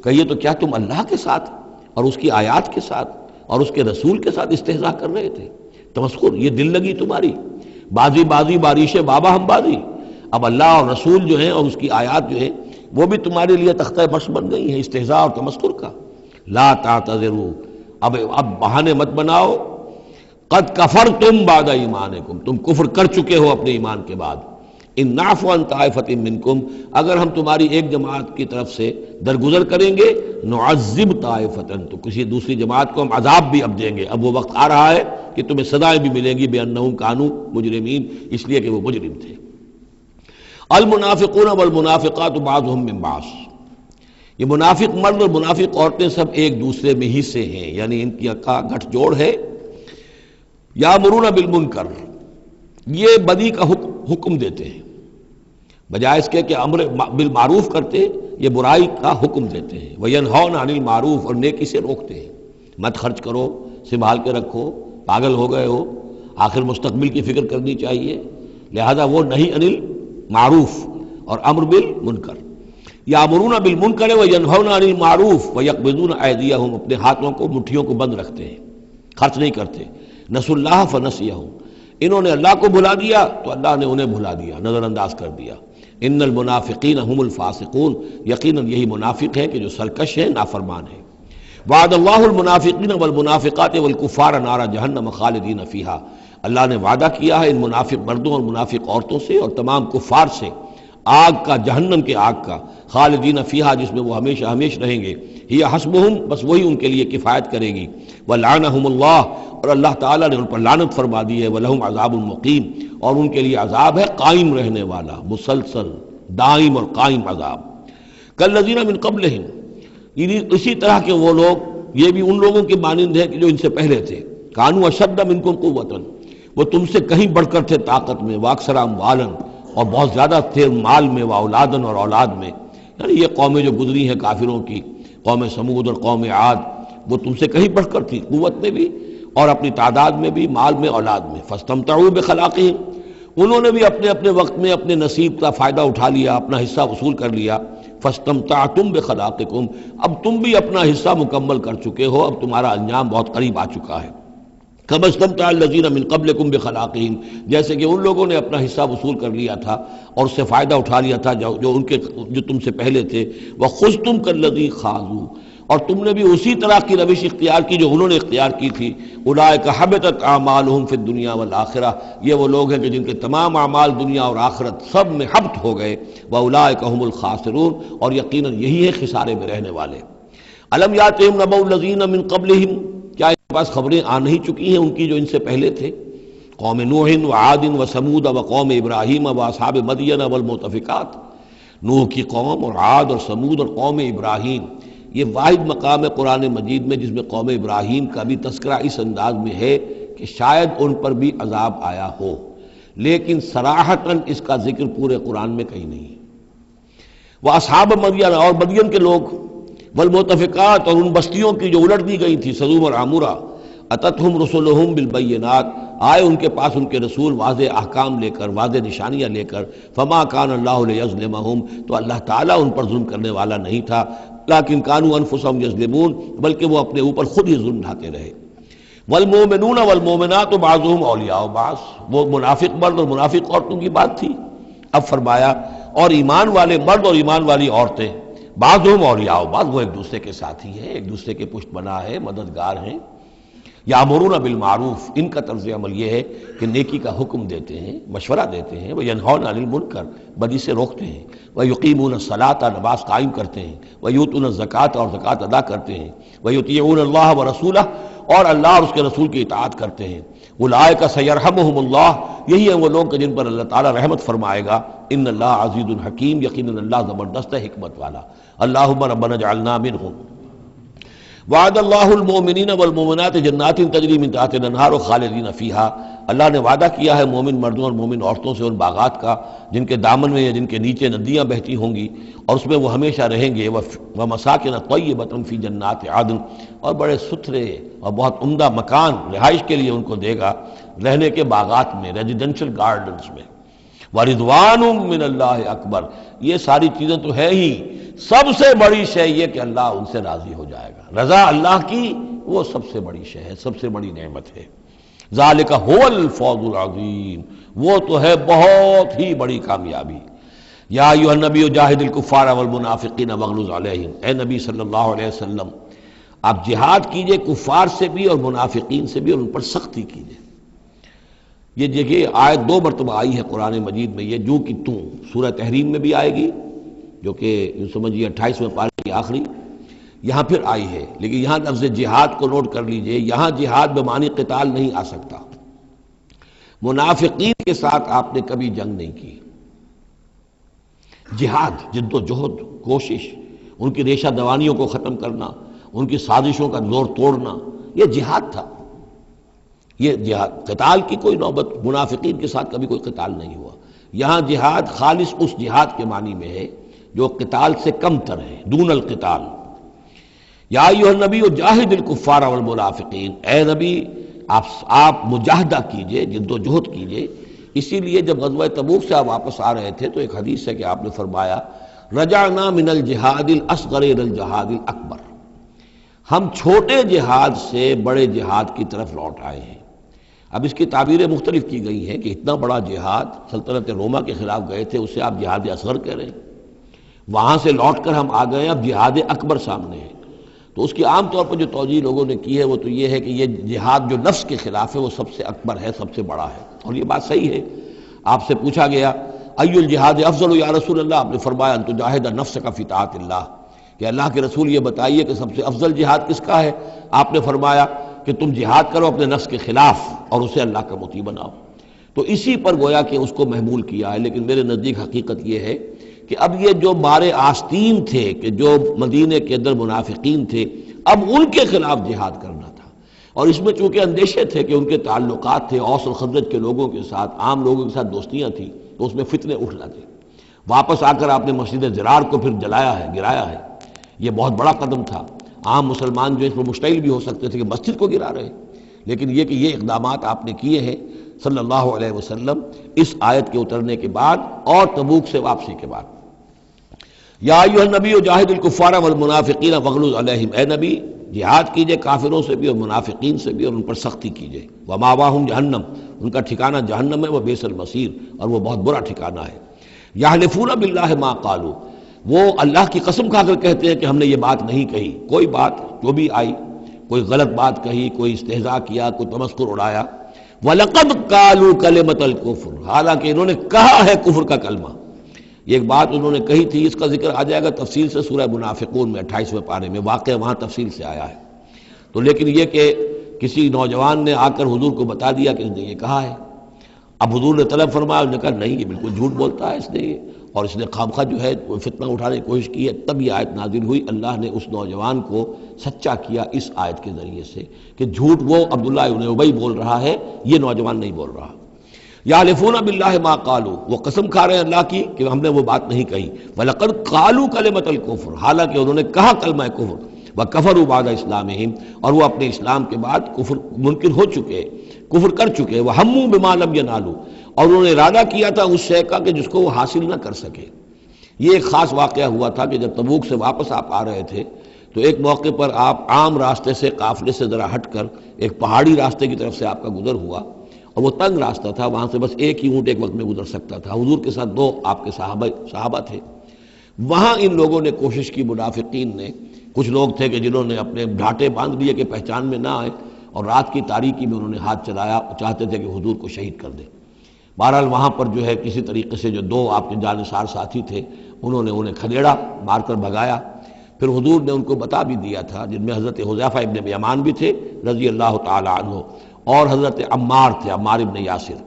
[SPEAKER 1] کہیے تو کیا تم اللہ کے ساتھ اور اس کی آیات کے ساتھ اور اس کے رسول کے ساتھ استہزاء کر رہے تھے؟ تمسخر، یہ دل لگی تمہاری، بازی بازی بارش بابا ہم بازی. اب اللہ اور رسول جو ہیں اور اس کی آیات جو ہیں وہ بھی تمہارے لیے تختہ برش بن گئی ہیں استہزاء اور تمسخر کا. لا تعتذروا، اب بہانے مت بناؤ. قد کفرتم بعد ایمانکم، تم کفر کر چکے ہو اپنے ایمان کے بعد. ان نعفو عن طائفۃ منکم، اگر ہم تمہاری ایک جماعت کی طرف سے درگزر کریں گے، نعذب طائفۃ، تو کسی دوسری جماعت کو ہم عذاب بھی اب دیں گے. اب وہ وقت آ رہا ہے کہ تمہیں سزائیں بھی ملیں گی، بأنہم کانوا مجرمین، اس لیے کہ وہ مجرم تھے. المنافقون والمنافقات بعضهم من بعض، یہ منافق مرد اور منافق عورتیں سب ایک دوسرے میں ہی سے ہیں، یعنی ان کی کا گٹھ جوڑ ہے. یامرون بالمنکر، یہ بدی کا حکم دیتے ہیں، بجائے اس کے کہ امر بالمعروف کرتے یہ برائی کا حکم دیتے ہیں. وینہون عن المعروف، اور نیکی سے روکتے ہیں. مت خرچ کرو، سنبھال کے رکھو، پاگل ہو گئے ہو، آخر مستقبل کی فکر کرنی چاہیے. لہذا وہ نہیں عن المعروف اور امر بالمنکر. یامرون بالمنکر وینہون عن المعروف ویقبضون ایدیہم، اپنے ہاتھوں کو مٹھیوں کو بند رکھتے ہیں، خرچ نہیں کرتے. نسوا اللہ فنسیہم، انہوں نے اللہ کو بھلا دیا تو اللہ نے انہیں بھلا دیا، نظر انداز کر دیا. ان المنافقین هم الفاسقون، یقیناً یہی منافق ہے کہ جو سرکش ہیں، نافرمان ہیں. وعد اللہ المنافقین والمنافقات والکفار نار جہنم خالدین فیہا، اللہ نے وعدہ کیا ہے ان منافق مردوں اور منافق عورتوں سے اور تمام کفار سے آگ کا، جہنم کے آگ کا، خالدین فیہا جس میں وہ ہمیشہ ہمیش رہیں گے. ہی حسبہم، بس وہی ان کے لیے کفایت کرے گی. ولعنہم اللہ، اور اللہ تعالیٰ نے ان پر لعنت فرما دی ہے. ولہم عذاب مقیم، اور ان کے لیے عذاب ہے قائم رہنے والا، مسلسل دائم اور قائم عذاب. کالذین من قبلہم، اسی طرح کے وہ لوگ، یہ بھی ان لوگوں کے مانند ہے کہ جو ان سے پہلے تھے. کانوا اشد منکم قوۃ، وہ تم سے کہیں بڑھ کر تھے طاقت میں. واکثر اموالا، اور بہت زیادہ تھے مال میں، واولادن، اور اولاد میں. یعنی یہ قومیں جو گزری ہیں کافروں کی، قوم سمود اور قوم عاد، وہ تم سے کہیں بڑھ کر تھی، قوت میں بھی اور اپنی تعداد میں بھی، مال میں، اولاد میں. فاستمتعوا بخلاقہم، انہوں نے بھی اپنے اپنے وقت میں اپنے نصیب کا فائدہ اٹھا لیا، اپنا حصہ وصول کر لیا. فاستمتعتم بخلاقکم، اب تم بھی اپنا حصہ مکمل کر چکے ہو، اب تمہارا انجام بہت قریب آ چکا ہے. کما استمتع الذین من قبلکم بخلاقہم، جیسے کہ ان لوگوں نے اپنا حصہ وصول کر لیا تھا اور اس سے فائدہ اٹھا لیا تھا جو تم سے پہلے تھے. وخذتم کالذی خاضوا، اور تم نے بھی اسی طرح کی روش اختیار کی جو انہوں نے اختیار کی تھی. اولئک حبطت اعمالہم فی الدنیا والآخرہ، یہ وہ لوگ ہیں کہ جن کے تمام اعمال دنیا اور آخرت سب میں حبط ہو گئے. واولئک هم الخاسرون، اور یقیناً یہی ہے خسارے میں رہنے والے. الم یاتہم نبأ الذین من قبلہم، کیا ان کے پاس خبریں آ نہیں چکی ہیں ان کی جو ان سے پہلے تھے؟ قوم نوح وعاد وثمود وقوم ابراہیم واصحاب مدین والمؤتفکات. نوح کی قوم اور عاد اور سمود اور قوم ابراہیم، یہ واحد مقام ہے قرآن مجید میں جس میں قوم ابراہیم کا بھی تذکرہ اس انداز میں ہے کہ شاید ان پر بھی عذاب آیا ہو، لیکن صراحتاً اس کا ذکر پورے قرآن میں کہیں نہیں. واصحاب مدین، اور مدین کے لوگ، والمؤتفکات، اور ان بستیوں کی جو الٹ دی گئی تھی، سدوم اور عمورہ. اتتہم رسلہم بالبینات، آئے ان کے پاس ان کے رسول واضح احکام لے کر، واضح نشانیاں لے کر. فما کان اللہ لیظلمہم، تو اللہ تعالیٰ ان پر ظلم کرنے والا نہیں تھا. لیکن کانوا انفسہم یظلمون، بلکہ وہ اپنے اوپر خود ہی ظلم ڈھاتے رہے. والمؤمنون والمؤمنات بعضهم اولیاء بعض، وہ منافق مرد اور منافق عورتوں کی بات تھی. اب فرمایا اور ایمان والے مرد اور ایمان والی عورتیں، بعضهم اولیاء بعض، وہ ایک دوسرے کے ساتھی ہیں، ایک دوسرے کے پشت بنا ہے، مددگار ہیں. یامرون بالمعروف، ان کا طرز عمل یہ ہے کہ نیکی کا حکم دیتے ہیں، مشورہ دیتے ہیں. وینہون عن المنکر، بدی سے روکتے ہیں. ویقیمون الصلاۃ، نماز قائم کرتے ہیں. ویؤتون الزکوٰۃ، اور زکوٰۃ ادا کرتے ہیں. ویطیعون اللہ ورسولہ، اور اللہ اور اس کے رسول کی اطاعت کرتے ہیں. اولئک سیرحمہم اللہ، یہی ہیں وہ لوگ کہ جن پر اللہ تعالیٰ رحمت فرمائے گا. ان اللہ عزیز الحکیم، یقیناً اللہ زبردست ہے، حکمت والا. اللہم ربنا اجعلنا منہم. وعد اللہ المؤمنین والمؤمنات جنات تجری من تحتها الانہار خالدین فیہا، اللہ نے وعدہ کیا ہے مومن مردوں اور مومن عورتوں سے ان باغات کا جن کے دامن میں یا جن کے نیچے ندیاں بہتی ہوں گی، اور اس میں وہ ہمیشہ رہیں گے. ومساکن طیبۃ فی جنات عدن، اور بڑے ستھرے اور بہت عمدہ مکان رہائش کے لیے ان کو دے گا، رہنے کے باغات میں، ریزیڈینشل گارڈنز میں. ورضوان من اللہ اکبر، یہ ساری چیزیں تو ہے ہی، سب سے بڑی شے یہ کہ اللہ ان سے راضی ہو جائے گا. رضا اللہ کی وہ سب سے بڑی شے ہے، سب سے بڑی نعمت ہے. ذالک هو الفوز العظیم، وہ تو ہے بہت ہی بڑی کامیابی. یا ایھا النبی جاہد الکفار والمنافقین واغلظ علیہم، اے نبی صلی اللہ علیہ وسلم آپ جہاد کیجئے کفار سے بھی اور منافقین سے بھی، اور ان پر سختی کیجئے. یہ دیکھیے آیت 2 مرتبہ آئی ہے قرآن مجید میں، یہ جو کہ تم سورہ تحریم میں بھی آئے گی جو کہ یوں سمجھیے 28ویں پارے کی آخری، یہاں پھر آئی ہے. لیکن یہاں لفظ جہاد کو نوٹ کر لیجئے، یہاں جہاد بمعنی قتال نہیں آ سکتا. منافقین کے ساتھ آپ نے کبھی جنگ نہیں کی. جہاد، جد و جہد، کوشش، ان کی ریشہ دوانیوں کو ختم کرنا، ان کی سازشوں کا زور توڑنا، یہ جہاد تھا. یہ جہاد، قتال کی کوئی نوبت منافقین کے ساتھ کبھی کوئی قتال نہیں ہوا. یہاں جہاد خالص اس جہاد کے معنی میں ہے جو قتال سے کم تر ہے، دون القتال. یا ایھا النبی جاہد الکفار والمنافقین، اے نبی آپ مجاہدہ کیجئے، جد و جہد کیجئے. اسی لیے جب غزوہ تبوک سے آپ واپس آ رہے تھے تو ایک حدیث ہے کہ آپ نے فرمایا رجعنا من الجہاد الاصغر الى الجہاد الاکبر، ہم چھوٹے جہاد سے بڑے جہاد کی طرف لوٹ آئے ہیں۔ اب اس کی تعبیریں مختلف کی گئی ہیں کہ اتنا بڑا جہاد سلطنت روما کے خلاف گئے تھے، اسے آپ جہاد اصغر کہہ رہے ہیں، وہاں سے لوٹ کر ہم آ گئے، اب جہاد اکبر سامنے ہے۔ تو اس کی عام طور پر جو توجیہ لوگوں نے کی ہے وہ تو یہ ہے کہ یہ جہاد جو نفس کے خلاف ہے وہ سب سے اکبر ہے، سب سے بڑا ہے، اور یہ بات صحیح ہے۔ آپ سے پوچھا گیا ای الجہاد افضل یا رسول اللہ، آپ نے فرمایا ان تجاہد نفسک فی طاعت اللہ، کہ اللہ کے رسول یہ بتائیے کہ سب سے افضل جہاد کس کا ہے؟ آپ نے فرمایا کہ تم جہاد کرو اپنے نفس کے خلاف اور اسے اللہ کا مطیع بناؤ۔ تو اسی پر گویا کہ اس کو محمول کیا ہے، لیکن میرے نزدیک حقیقت یہ ہے کہ اب یہ جو مارے آستین تھے، کہ جو مدینے کے اندر منافقین تھے، اب ان کے خلاف جہاد کرنا تھا، اور اس میں چونکہ اندیشے تھے کہ ان کے تعلقات تھے اوس اور خزرج کے لوگوں کے ساتھ، عام لوگوں کے ساتھ دوستیاں تھیں، تو اس میں فتنے اٹھ جاتے۔ واپس آ کر آپ نے مسجد زرار کو پھر جلایا ہے، گرایا ہے، یہ بہت بڑا قدم تھا۔ عام مسلمان جو اس پر مشتعل بھی ہو سکتے تھے کہ مسجد کو گرا رہے، لیکن یہ کہ یہ اقدامات آپ نے کیے ہیں صلی اللہ علیہ وسلم اس آیت کے اترنے کے بعد اور تبوک سے واپسی کے بعد۔ یا ایھا النبی جاہد الکفار والمنافقین واغلظ علیہم، اے نبی جہاد کیجئے کافروں سے بھی اور منافقین سے بھی، اور ان پر سختی کیجئے۔ ومأواہم جہنم، ان کا ٹھکانہ جہنم ہے، وبئس المصیر، اور وہ بہت برا ٹھکانہ ہے۔ یحلفون باللہ ما قالوا، وہ اللہ کی قسم کھا کر کہتے ہیں کہ ہم نے یہ بات نہیں کہی، کوئی بات جو بھی آئی، کوئی غلط بات کہی، کوئی استہزاء کیا، کوئی تمسخر اڑایا۔ وَلَقَدْ قَالُوا كَلِمَةَ الْكُفْرِ، حالانکہ انہوں نے کہا ہے کفر کا کلمہ۔ یہ ایک بات انہوں نے کہی تھی، اس کا ذکر آ جائے گا تفصیل سے سورہ منافقون میں 28ویں پارے میں، واقعہ وہاں تفصیل سے آیا ہے۔ تو لیکن یہ کہ کسی نوجوان نے آ کر حضور کو بتا دیا کہ اس نے یہ کہا ہے، اب حضور نے طلب فرمایا، انہوں نے کہا نہیں یہ بالکل جھوٹ بولتا ہے اس نے یہ، اور اس نے خامخواہ جو ہے فتنہ اٹھانے کی کوشش کی ہے۔ تب یہ آیت نازل ہوئی، اللہ نے اس نوجوان کو سچا کیا اس آیت کے ذریعے سے کہ جھوٹ وہ عبداللہ ابن ابی بول رہا ہے، یہ نوجوان نہیں بول رہا۔ یحلفون باللہ ما قالوا، وہ قسم کھا رہے ہیں اللہ کی کہ ہم نے وہ بات نہیں کہی۔ وَلَقَدْ قَالُوا كَلِمَةَ الْكُفْرِ، حالانکہ انہوں نے کہا کلمہ کفر۔ وَكَفَرُوا بَعْدَ إِسْلَامِهِمْ، اور وہ اپنے اسلام کے بعد کفر منکر ہو چکے، کفر کر چکے۔ وَهَمُّوا بِمَا لَمْ يَنَالُوا، اور انہوں نے ارادہ کیا تھا اس شے کا کہ جس کو وہ حاصل نہ کر سکے۔ یہ ایک خاص واقعہ ہوا تھا کہ جب تبوک سے واپس آپ آ رہے تھے تو ایک موقع پر آپ عام راستے سے، قافلے سے ذرا ہٹ کر ایک پہاڑی راستے کی طرف سے آپ کا گزر ہوا، اور وہ تنگ راستہ تھا، وہاں سے بس ایک ہی اونٹ ایک وقت میں گزر سکتا تھا۔ حضور کے ساتھ 2 آپ کے صحابہ تھے۔ وہاں ان لوگوں نے کوشش کی، منافقین نے، کچھ لوگ تھے کہ جنہوں نے اپنے ڈھاٹے باندھ لیے کہ پہچان میں نہ آئے، اور رات کی تاریکی میں انہوں نے ہاتھ چلایا، چاہتے تھے کہ حضور کو شہید کر دیں۔ بہرحال وہاں پر جو ہے کسی طریقے سے جو 2 آپ کے جانثار ساتھی تھے انہوں نے انہیں کھدیڑا، مار کر بھگایا۔ پھر حضور نے ان کو بتا بھی دیا تھا، جن میں حضرت حذیفہ ابن یمان بھی تھے رضی اللہ تعالی عنہ، اور حضرت عمار تھے، عمار ابن یاسر،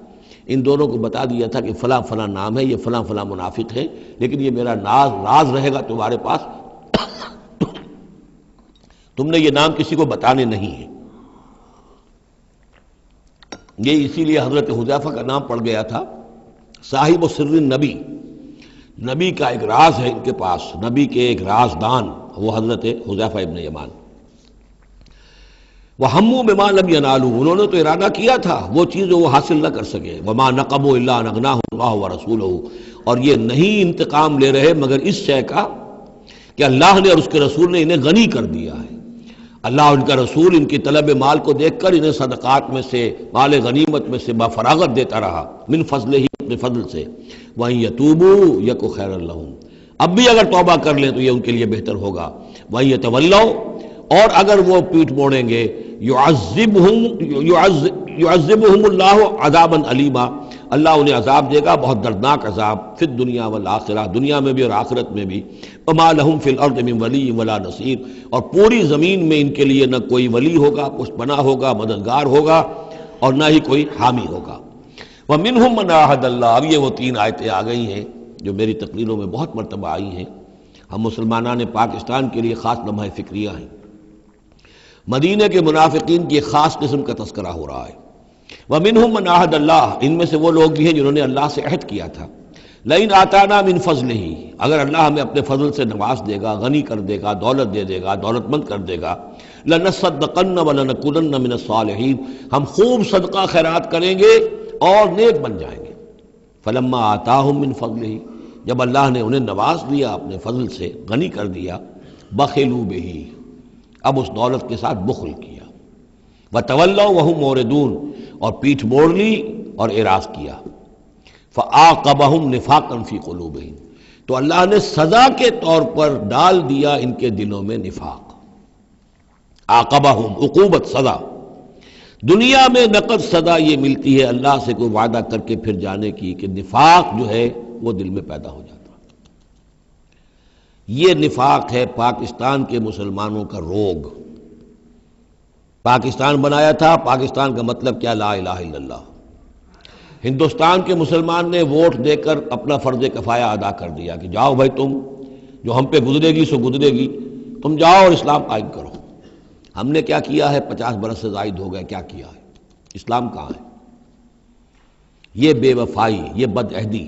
[SPEAKER 1] ان دونوں کو بتا دیا تھا کہ فلاں فلاں نام ہے، یہ فلاں فلاں منافق ہے، لیکن یہ میرا راز رہے گا تمہارے پاس، تم نے یہ نام کسی کو بتانے نہیں ہے۔ یہ اسی لیے حضرت حذیفہ کا نام پڑ گیا تھا صاحب سر النبی، نبی کا ایک راز ہے ان کے پاس، نبی کے ایک رازدان، وہ حضرت حذیفہ ابن یمان۔ وَهَمُّوا بِمَا لَمْ يَنَالُوا، انہوں نے تو ارادہ کیا تھا وہ چیز جو وہ حاصل نہ کر سکے۔ وَمَا نَقَمُوا إِلَّا أَنْ أَغْنَاهُمُ اللَّهُ وَرَسُولُهُ، اور یہ نہیں انتقام لے رہے مگر اس شے کا کہ اللہ نے اور اس کے رسول نے انہیں غنی کر دیا ہے۔ اللہ اور ان کا رسول ان کی طلب مال کو دیکھ کر انہیں صدقات میں سے، مال غنیمت میں سے بفراغت دیتا رہا، من فضلہ، اپنے فضل سے۔ وَإِن يَتُوبُوا يَكُ خَيْرًا لَّهُمْ، اب بھی اگر توبہ کر لیں تو یہ ان کے لیے بہتر ہوگا۔ وَإِن يَتَوَلَّوْا، اور اگر وہ پیٹ موڑیں گے، يُعَذِّبُهُمُ اللَّهُ عَذَابًا عَلِيمًا، اللہ انہیں عذاب دے گا، بہت دردناک عذاب، فی الدنیا والآخرہ، دنیا میں بھی اور آخرت میں بھی۔ وَمَا لَهُمْ فِي الْأَرْضِ مِنْ وَلِيٍّ وَلَا نَصِيرٍ، اور پوری زمین میں ان کے لیے نہ کوئی ولی ہوگا، پشت پناہ ہوگا، مددگار ہوگا، اور نہ ہی کوئی حامی ہوگا۔ وَمِنْهُمْ مَنْ عَاهَدَ اللَّهَ، اب یہ وہ 3 آیتیں آ گئی ہیں جو میری تقریروں میں بہت مرتبہ آئی ہیں، ہم مسلمانان پاکستان کے لیے خاص لمحہ فکریہ ہیں۔ مدینہ کے منافقین کی ایک خاص قسم کا تذکرہ ہو رہا ہے۔ وَمِنْهُمْ مَنْ عَاهَدَ اللَّهَ، ان میں سے وہ لوگ بھی ہیں جنہوں نے اللہ سے عہد کیا تھا، لَئِنْ آتَانَا مِنْ فَضْلِهِ، اگر اللہ ہمیں اپنے فضل سے نواز دے گا، غنی کر دے گا، دولت دے دے گا، دولت مند کر دے گا، لَنَصَّدَّقَنَّ وَلَنَكُونَنَّ مِنَ الصَّالِحِينَ، ہم خوب صدقہ خیرات کریں گے اور نیک بن جائیں گے۔ فَلَمَّا آتَاهُم مِّن فَضْلِهِ، جب اللہ نے انہیں نواز دیا اپنے فضل سے، غنی کر دیا، بخلوا بہ، اب اس دولت کے ساتھ بخل کیا، وتولوا وہم موردون، اور پیٹھ موڑ لی اور اعراض کیا، فعاقبہم نفاقا فی قلوبہم، تو اللہ نے سزا کے طور پر ڈال دیا ان کے دلوں میں نفاق۔ عاقبہم، عقوبت، سزا۔ دنیا میں نقد سزا یہ ملتی ہے اللہ سے کوئی وعدہ کر کے پھر جانے کی کہ نفاق جو ہے وہ دل میں پیدا ہو جاتا۔ یہ نفاق ہے پاکستان کے مسلمانوں کا روگ۔ پاکستان بنایا تھا، پاکستان کا مطلب کیا؟ لا الہ الا اللہ۔ ہندوستان کے مسلمان نے ووٹ دے کر اپنا فرض کفایہ ادا کر دیا کہ جاؤ بھائی، تم جو ہم پہ گزرے گی سو گزرے گی، تم جاؤ اور اسلام قائم کرو۔ ہم نے کیا کیا ہے؟ 50 برس سے زائد ہو گئے، کیا کیا ہے؟ اسلام کہاں ہے؟ یہ بے وفائی، یہ بد عہدی،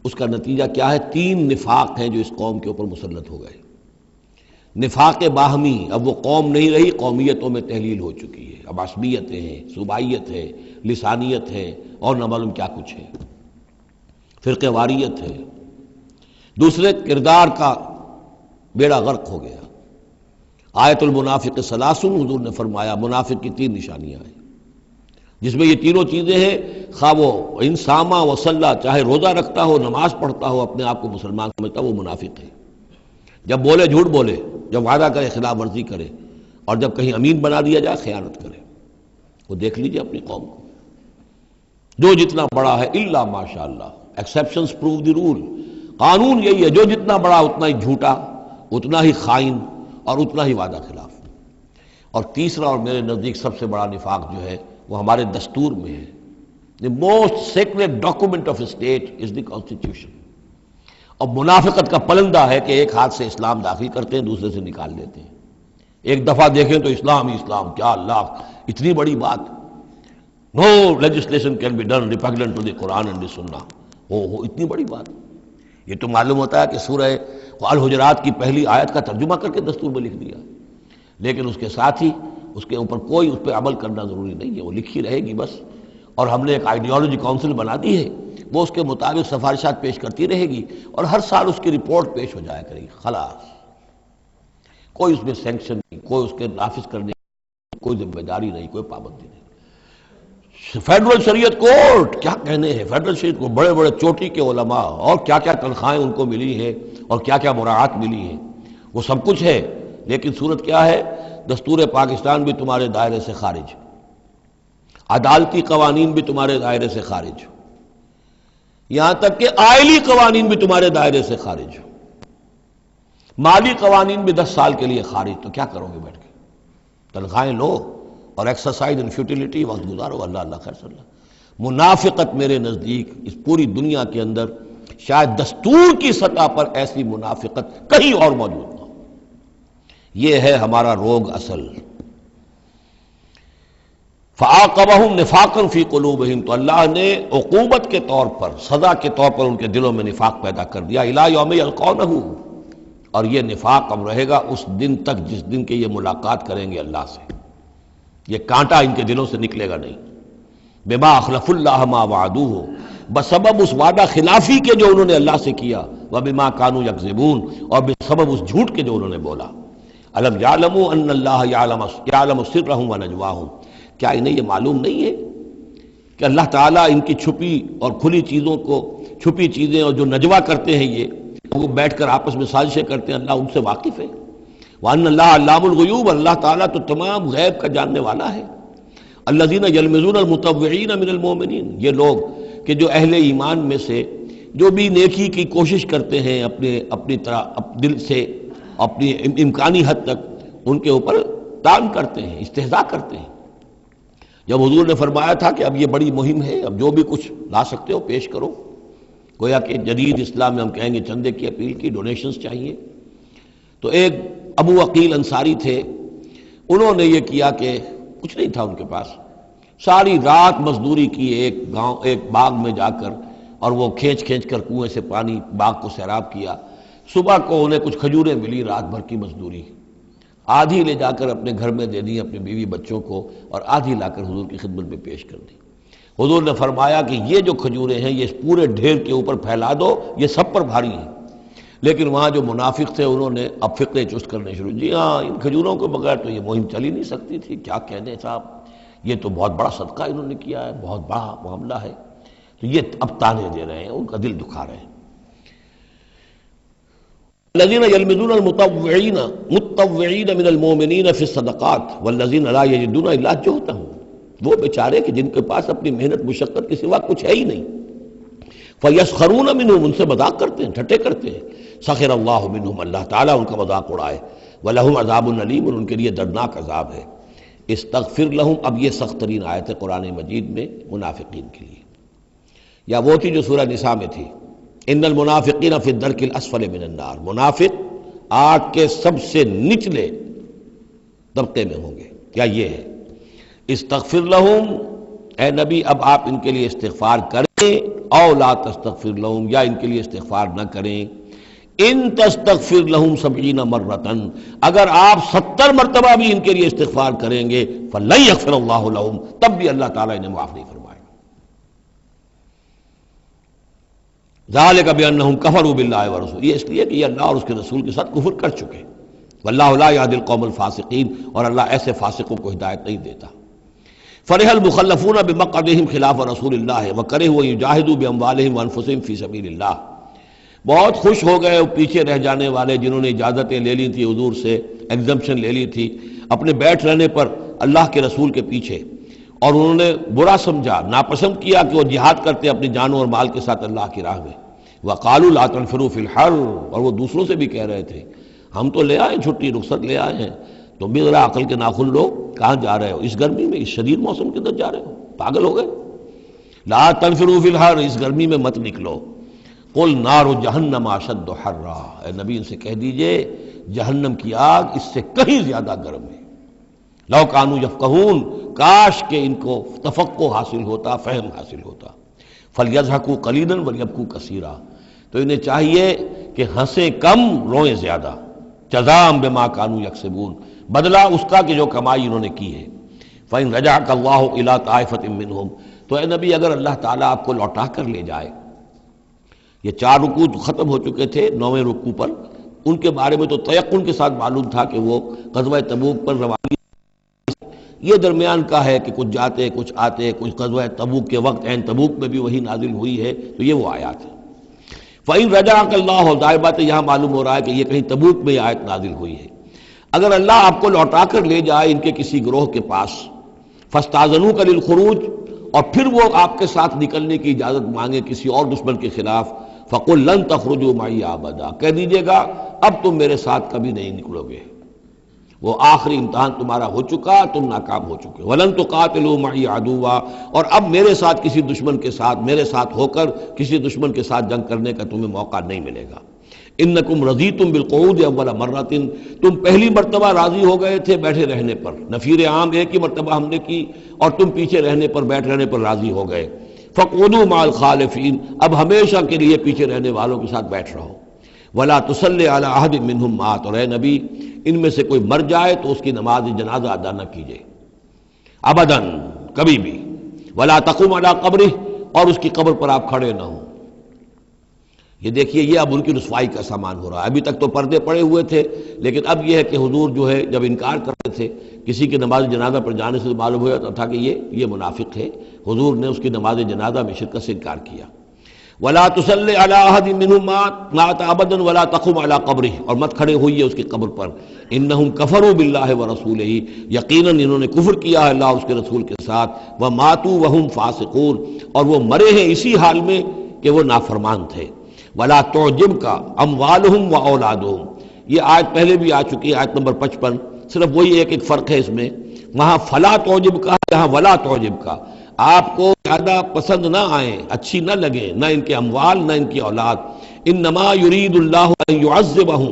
[SPEAKER 1] اس کا نتیجہ کیا ہے؟ 3 نفاق ہیں جو اس قوم کے اوپر مسلط ہو گئے۔ نفاق باہمی، اب وہ قوم نہیں رہی، قومیتوں میں تحلیل ہو چکی ہے، اب عصبیتیں ہیں، صوبائیت ہے، لسانیت ہے، اور نہ معلوم کیا کچھ ہے، فرقہ واریت ہے۔ دوسرے، کردار کا بیڑا غرق ہو گیا۔ آیت المنافق ثلاثن، حضور نے فرمایا منافق کی 3 نشانیاں ہیں، جس میں یہ تینوں چیزیں ہیں، خواہ وہ انسامہ وصلہ، چاہے روزہ رکھتا ہو، نماز پڑھتا ہو، اپنے آپ کو مسلمان سمجھتا ہو، وہ منافق ہے۔ جب بولے جھوٹ بولے، جب وعدہ کرے خلاف ورزی کرے، اور جب کہیں امین بنا دیا جائے خیانت کرے۔ وہ دیکھ لیجئے اپنی قوم کو، جو جتنا بڑا ہے، الا ماشاء اللہ، ایکسیپشنز پروو دی رول، قانون یہی ہے، جو جتنا بڑا اتنا ہی جھوٹا، اتنا ہی خائن، اور اتنا ہی وعدہ خلاف۔ اور تیسرا اور میرے نزدیک سب سے بڑا نفاق جو ہے وہ ہمارے دستور میں ہے۔ The most sacred document of a state is the constitution۔ اور منافقت کا پلندہ ہے کہ ایک ہاتھ سے اسلام داخل کرتے ہیں، دوسرے سے نکال دیتے ہیں۔ ایک دفعہ دیکھیں تو اسلام ہی اسلام، کیا اللہ، اتنی بڑی بات، no legislation can be done repugnant to the Quran and the Sunnah۔ اتنی بڑی بات، یہ تو معلوم ہوتا ہے کہ سورہ الحجرات کی پہلی آیت کا ترجمہ کر کے دستور میں لکھ دیا، لیکن اس کے ساتھ ہی اس کے اوپر کوئی اس پہ عمل کرنا ضروری نہیں ہے، وہ لکھی رہے گی بس۔ اور ہم نے ایک آئیڈیالوجی کونسل بنا دی ہے، وہ اس کے مطابق سفارشات پیش کرتی رہے گی، اور ہر سال اس کی رپورٹ پیش ہو جایا کرے گی، خلاص۔ کوئی اس میں سینکشن نہیں، کوئی اس کے نافذ کرنے کی کوئی ذمہ داری نہیں، کوئی پابندی نہیں۔ فیڈرل شریعت کورٹ، کیا کہنے ہیں فیڈرل شریعت کو، بڑے بڑے چوٹی کے علماء، اور کیا کیا تنخواہیں ان کو ملی ہیں، اور کیا کیا مراعات ملی ہیں، وہ سب کچھ ہے، لیکن صورت کیا ہے؟ دستور پاکستان بھی تمہارے دائرے سے خارج، عدالتی قوانین بھی تمہارے دائرے سے خارج، یہاں تک کہ آئلی قوانین بھی تمہارے دائرے سے خارج، مالی قوانین بھی 10 سال کے لیے خارج۔ تو کیا کرو گے بیٹھ کے؟ تنخواہیں لو اور ایکسرسائز ان فیوٹیلیٹی، وقت گزارو، اللہ اللہ خیر صلی اللہ۔ منافقت میرے نزدیک اس پوری دنیا کے اندر شاید دستور کی سطح پر ایسی منافقت کہیں اور موجود نہ ہو۔ یہ ہے ہمارا روگ اصل۔ فَعَاقَبَهُمْ نِفَاقًا فِي قُلُوبِهِمْ، تو اللہ نے عقوبت کے طور پر، سزا کے طور پر ان کے دلوں میں نفاق پیدا کر دیا، إِلَىٰ يَوْمِ يَلْقَوْنَهُ، اور یہ نفاق اب رہے گا اس دن تک جس دن کے یہ ملاقات کریں گے اللہ سے۔ یہ کانٹا ان کے دلوں سے نکلے گا نہیں۔ بما اخلف اللہ ما وعدوہ، بسبب اس وعدہ خلافی کے جو انہوں نے اللہ سے کیا، وبما کانوا یکذبون، اور بسبب اس جھوٹ کے جو انہوں نے بولا۔ الم یعلموا ان اللہ یعلم سرهم ونجواهم، کیا انہیں یہ معلوم نہیں ہے کہ اللہ تعالیٰ ان کی چھپی اور کھلی چیزوں کو، چھپی چیزیں اور جو نجوا کرتے ہیں یہ وہ بیٹھ کر آپس میں سازشیں کرتے ہیں، اللہ ان سے واقف ہے۔ وَأَنَّ اللَّهَ عَلَّامُ الْغُيُوبِ، اللہ تعالیٰ تو تمام غیب کا جاننے والا ہے۔ الَّذِينَ يَلْمِزُونَ الْمُطَوِّعِينَ مِنَ الْمُؤْمِنِينَ، یہ لوگ کہ جو اہل ایمان میں سے جو بھی نیکی کی کوشش کرتے ہیں اپنی طرح دل سے، اپنی امکانی حد تک ان کے اوپر تان کرتے ہیں، استہزاء کرتے ہیں۔ جب حضور نے فرمایا تھا کہ اب یہ بڑی مہم ہے، اب جو بھی کچھ لا سکتے ہو پیش کرو، گویا کہ جدید اسلام میں ہم کہیں گے چندے کی اپیل کی، ڈونیشنز چاہیے، تو ایک ابو عقیل انصاری تھے، انہوں نے یہ کیا کہ کچھ نہیں تھا ان کے پاس، ساری رات مزدوری کی ایک باغ میں جا کر، اور وہ کھینچ کر کنویں سے پانی باغ کو سیراب کیا۔ صبح کو انہیں کچھ کھجوریں ملی، رات بھر کی مزدوری، آدھی لے جا کر اپنے گھر میں دے دی اپنے بیوی بچوں کو، اور آدھی لا کر حضور کی خدمت میں پیش کر دی۔ حضور نے فرمایا کہ یہ جو کھجوریں ہیں یہ اس پورے ڈھیر کے اوپر پھیلا دو، یہ سب پر بھاری ہیں۔ لیکن وہاں جو منافق تھے انہوں نے اب فقے چست کرنے شروع، جی ہاں ان کھجوروں کے بغیر تو یہ مہم چل ہی نہیں سکتی تھی، کیا کہنے صاحب، یہ تو بہت بڑا صدقہ انہوں نے کیا ہے، بہت بڑا معاملہ ہے۔ تو یہ اب تانے دے رہے ہیں، ان کا دل دکھا رہے ہیں۔ الذين يلمزون المتطوعين من المؤمنين في الصدقات والذين لا يجدون الا جهدهم، وہ بیچارے کہ جن کے پاس اپنی محنت مشقت کے سوا کچھ ہے ہی نہیں، فیسخرون منهم، ان سے مذاق کرتے ہیں، ٹھٹے کرتے ہیں، سخر اللہ منهم، اللہ تعالیٰ ان کا مذاق اڑائے، ولہم عذاب علیم، اور ان کے لیے دردناک عذاب ہے۔ استغفر لہم، اب یہ سخت ترین آیت ہے قرآن مجید میں منافقین کے لیے، یا وہ تھی جو سورہ نساء میں تھی، ان المنافقین فی الدرک الاسفل من النار، منافق آگ کے سب سے نچلے طبقے میں ہوں گے۔ کیا یہ ہے؟ استغفر لہم، اے نبی اب آپ ان کے لیے استغفار کریں، او لا تستغفر لہم، یا ان کے لیے استغفار نہ کریں، ان تستغفر لہم 70 مرتن، اگر آپ 70 مرتبہ بھی ان کے لیے استغفار کریں گے، فلن یغفر اللہ لہم، تب بھی اللہ تعالیٰ انہیں معاف نہیں فرمائے گا۔ ذالک بانہم کفروا باللہ ورسولہ، یہ اس لیے کہ یہ اللہ اور اس کے رسول کے ساتھ کفر کر چکے، واللہ لا یہدی القوم الفاسقین، اور اللہ ایسے فاسقوں کو ہدایت نہیں دیتا۔ فرح المخلفون بمقعدہم خلاف رسول اللہ وکرہوا ان یجاہدوا باموالہم وانفسہم فی سبیل اللہ، بہت خوش ہو گئے وہ پیچھے رہ جانے والے جنہوں نے اجازتیں لے لی تھی حضور سے، ایگزمپشن لے لی تھی اپنے بیٹھ رہنے پر اللہ کے رسول کے پیچھے، اور انہوں نے برا سمجھا، ناپسند کیا کہ وہ جہاد کرتے اپنی جانوں اور مال کے ساتھ اللہ کی راہ میں۔ وقالوا لا تنفروا فی الحر، اور وہ دوسروں سے بھی کہہ رہے تھے ہم تو لے آئے چھٹی رخصت لے آئے ہیں، تم بھی ذرا عقل کے ناخن لو، کہاں جا رہے ہو اس گرمی میں، اس شدید موسم کے اندر جا رہے ہو، پاگل ہو گئے۔ لا تنفروا فی الحر، اس گرمی میں مت نکلو۔ قل نار جہنم اشد حرا، اے نبی ان سے کہہ دیجئے جہنم کی آگ اس سے کہیں زیادہ گرم ہے۔ لو کانوا یفقہون، کاش کہ ان کو تفقہ حاصل ہوتا، فہم حاصل ہوتا۔ فلیضحکوا قلیلا ولیبکوا کثیرا، تو انہیں چاہیے کہ ہنسیں کم روئیں زیادہ، جزاء بما کانوا یکسبون، بدلہ اس کا کہ جو کمائی انہوں نے کی ہے۔ فإن رجعک اللہ الی طائفۃ منہم، تو اے نبی اگر اللہ تعالیٰ آپ کو لوٹا کر لے جائے، یہ 4 رکوع ختم ہو چکے تھے، 9ویں رکوع پر ان کے بارے میں تو تیقن کے ساتھ معلوم تھا کہ وہ غزوہ تبوک پر روانگی، یہ درمیان کا ہے کہ کچھ جاتے کچھ آتے، کچھ غزوہ تبوک کے وقت عین تبوک میں بھی وہی نازل ہوئی ہے، تو یہ وہ آیات ہے۔ فَإِن رَجَعَكَ اللَّهُ، ظاہر بات ہے یہاں معلوم ہو رہا ہے کہ یہ کہیں تبوک میں یہ آیت نازل ہوئی ہے۔ اگر اللہ آپ کو لوٹا کر لے جائے ان کے کسی گروہ کے پاس، فَاسْتَأْذَنُوكَ لِلْخُرُوجِ، اور پھر وہ آپ کے ساتھ نکلنے کی اجازت مانگے کسی اور دشمن کے خلاف، فَقُلْ لَن تَخْرُجُوا مَعِيَ أَبَدًا، کہہ دیجیے گا اب تم میرے ساتھ کبھی نہیں نکلو گے، وہ آخری امتحان تمہارا ہو چکا، تم ناکام ہو چکے۔ وَلَن تُقَاتِلُوا مَعِيَ عَدُوًّا، اور اب میرے ساتھ کسی دشمن کے ساتھ، میرے ساتھ ہو کر کسی دشمن کے ساتھ جنگ کرنے کا تمہیں موقع نہیں ملے گا۔ اِنَّكُمْ رَضِيتُمْ بِالْقُعُودِ أَوَّلَ مَرَّةٍ، تم پہلی مرتبہ راضی ہو گئے تھے بیٹھے رہنے پر، نفیر عام ایک ہی مرتبہ ہم نے کی اور تم پیچھے رہنے پر، بیٹھ رہنے پر راضی ہو گئے۔ فَقْعُدُوا مَعَ الْخَالِفِينَ، اب ہمیشہ کے لیے پیچھے رہنے والوں کے ساتھ بیٹھ رہو۔ وَلَا تُصَلِّ عَلَىٰ أَحَدٍ مِّنْهُمْ مَاتَ، اور اے نبی ان میں سے کوئی مر جائے تو اس کی نماز جنازہ ادا نہ کیجیے، ابداً، کبھی بھی۔ وَلَا تَقُمْ عَلَىٰ قَبْرِهِ، اور اس کی قبر پر آپ کھڑے نہ ہوں۔ یہ دیکھیے یہ اب ان کی رسوائی کا سامان ہو رہا ہے، ابھی تک تو پردے پڑے ہوئے تھے، لیکن اب یہ ہے کہ حضور جو ہے جب انکار کرتے تھے کسی کی نماز جنازہ پر جانے سے معلوم ہو جاتا تھا کہ یہ منافق ہے، حضور نے اس کی نماز جنازہ میں شرکت سے انکار کیا۔ وَلَا تُصَلِّ عَلَىٰ أَحَدٍ مِّنْهُمْ مَاتَ أَبَدًا وَلَا تَقُمْ عَلَىٰ قَبْرِهِ، اور مت کھڑے ہوئیے اس کی قبر پر۔ إِنَّهُمْ كَفَرُوا بِاللَّهِ وَرَسُولِهِ، یقیناً انہوں نے کفر کیا ہے اللہ اور اس کے رسول کے ساتھ۔ وَمَاتُوا وَهُمْ فَاسِقُونَ، اور وہ مرے ہیں اسی حال میں کہ وہ نافرمان تھے۔ وَلَا تُعْجِبْكَ أَمْوَالُهُمْ وَأَوْلَادُهُم، یہ آیت پہلے بھی آ چکی ہے، آیت نمبر 55، صرف وہی ایک فرق ہے اس میں، وہاں فَلَا تُعْجِبْكَ، یہاں وَلَا تُعْجِبْكَ، آپ کو زیادہ پسند نہ آئیں، اچھی نہ لگیں، نہ ان کے اموال نہ ان کی اولاد۔ انما یرید اللہ ان یعذبہم،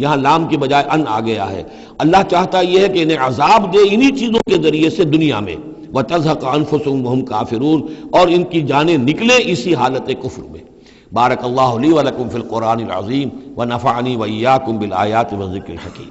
[SPEAKER 1] یہاں لام کی بجائے ان آ گیا ہے، اللہ چاہتا یہ ہے کہ انہیں عذاب دے انہی چیزوں کے ذریعے سے دنیا میں، وتزہق انفسہم وہم کافرون، اور ان کی جانیں نکلیں اسی حالت کفر میں۔ بارک اللہ لی ولکم فی القرآن العظیم ونفعنی وإیاکم بالآیات والذکر الحکیم۔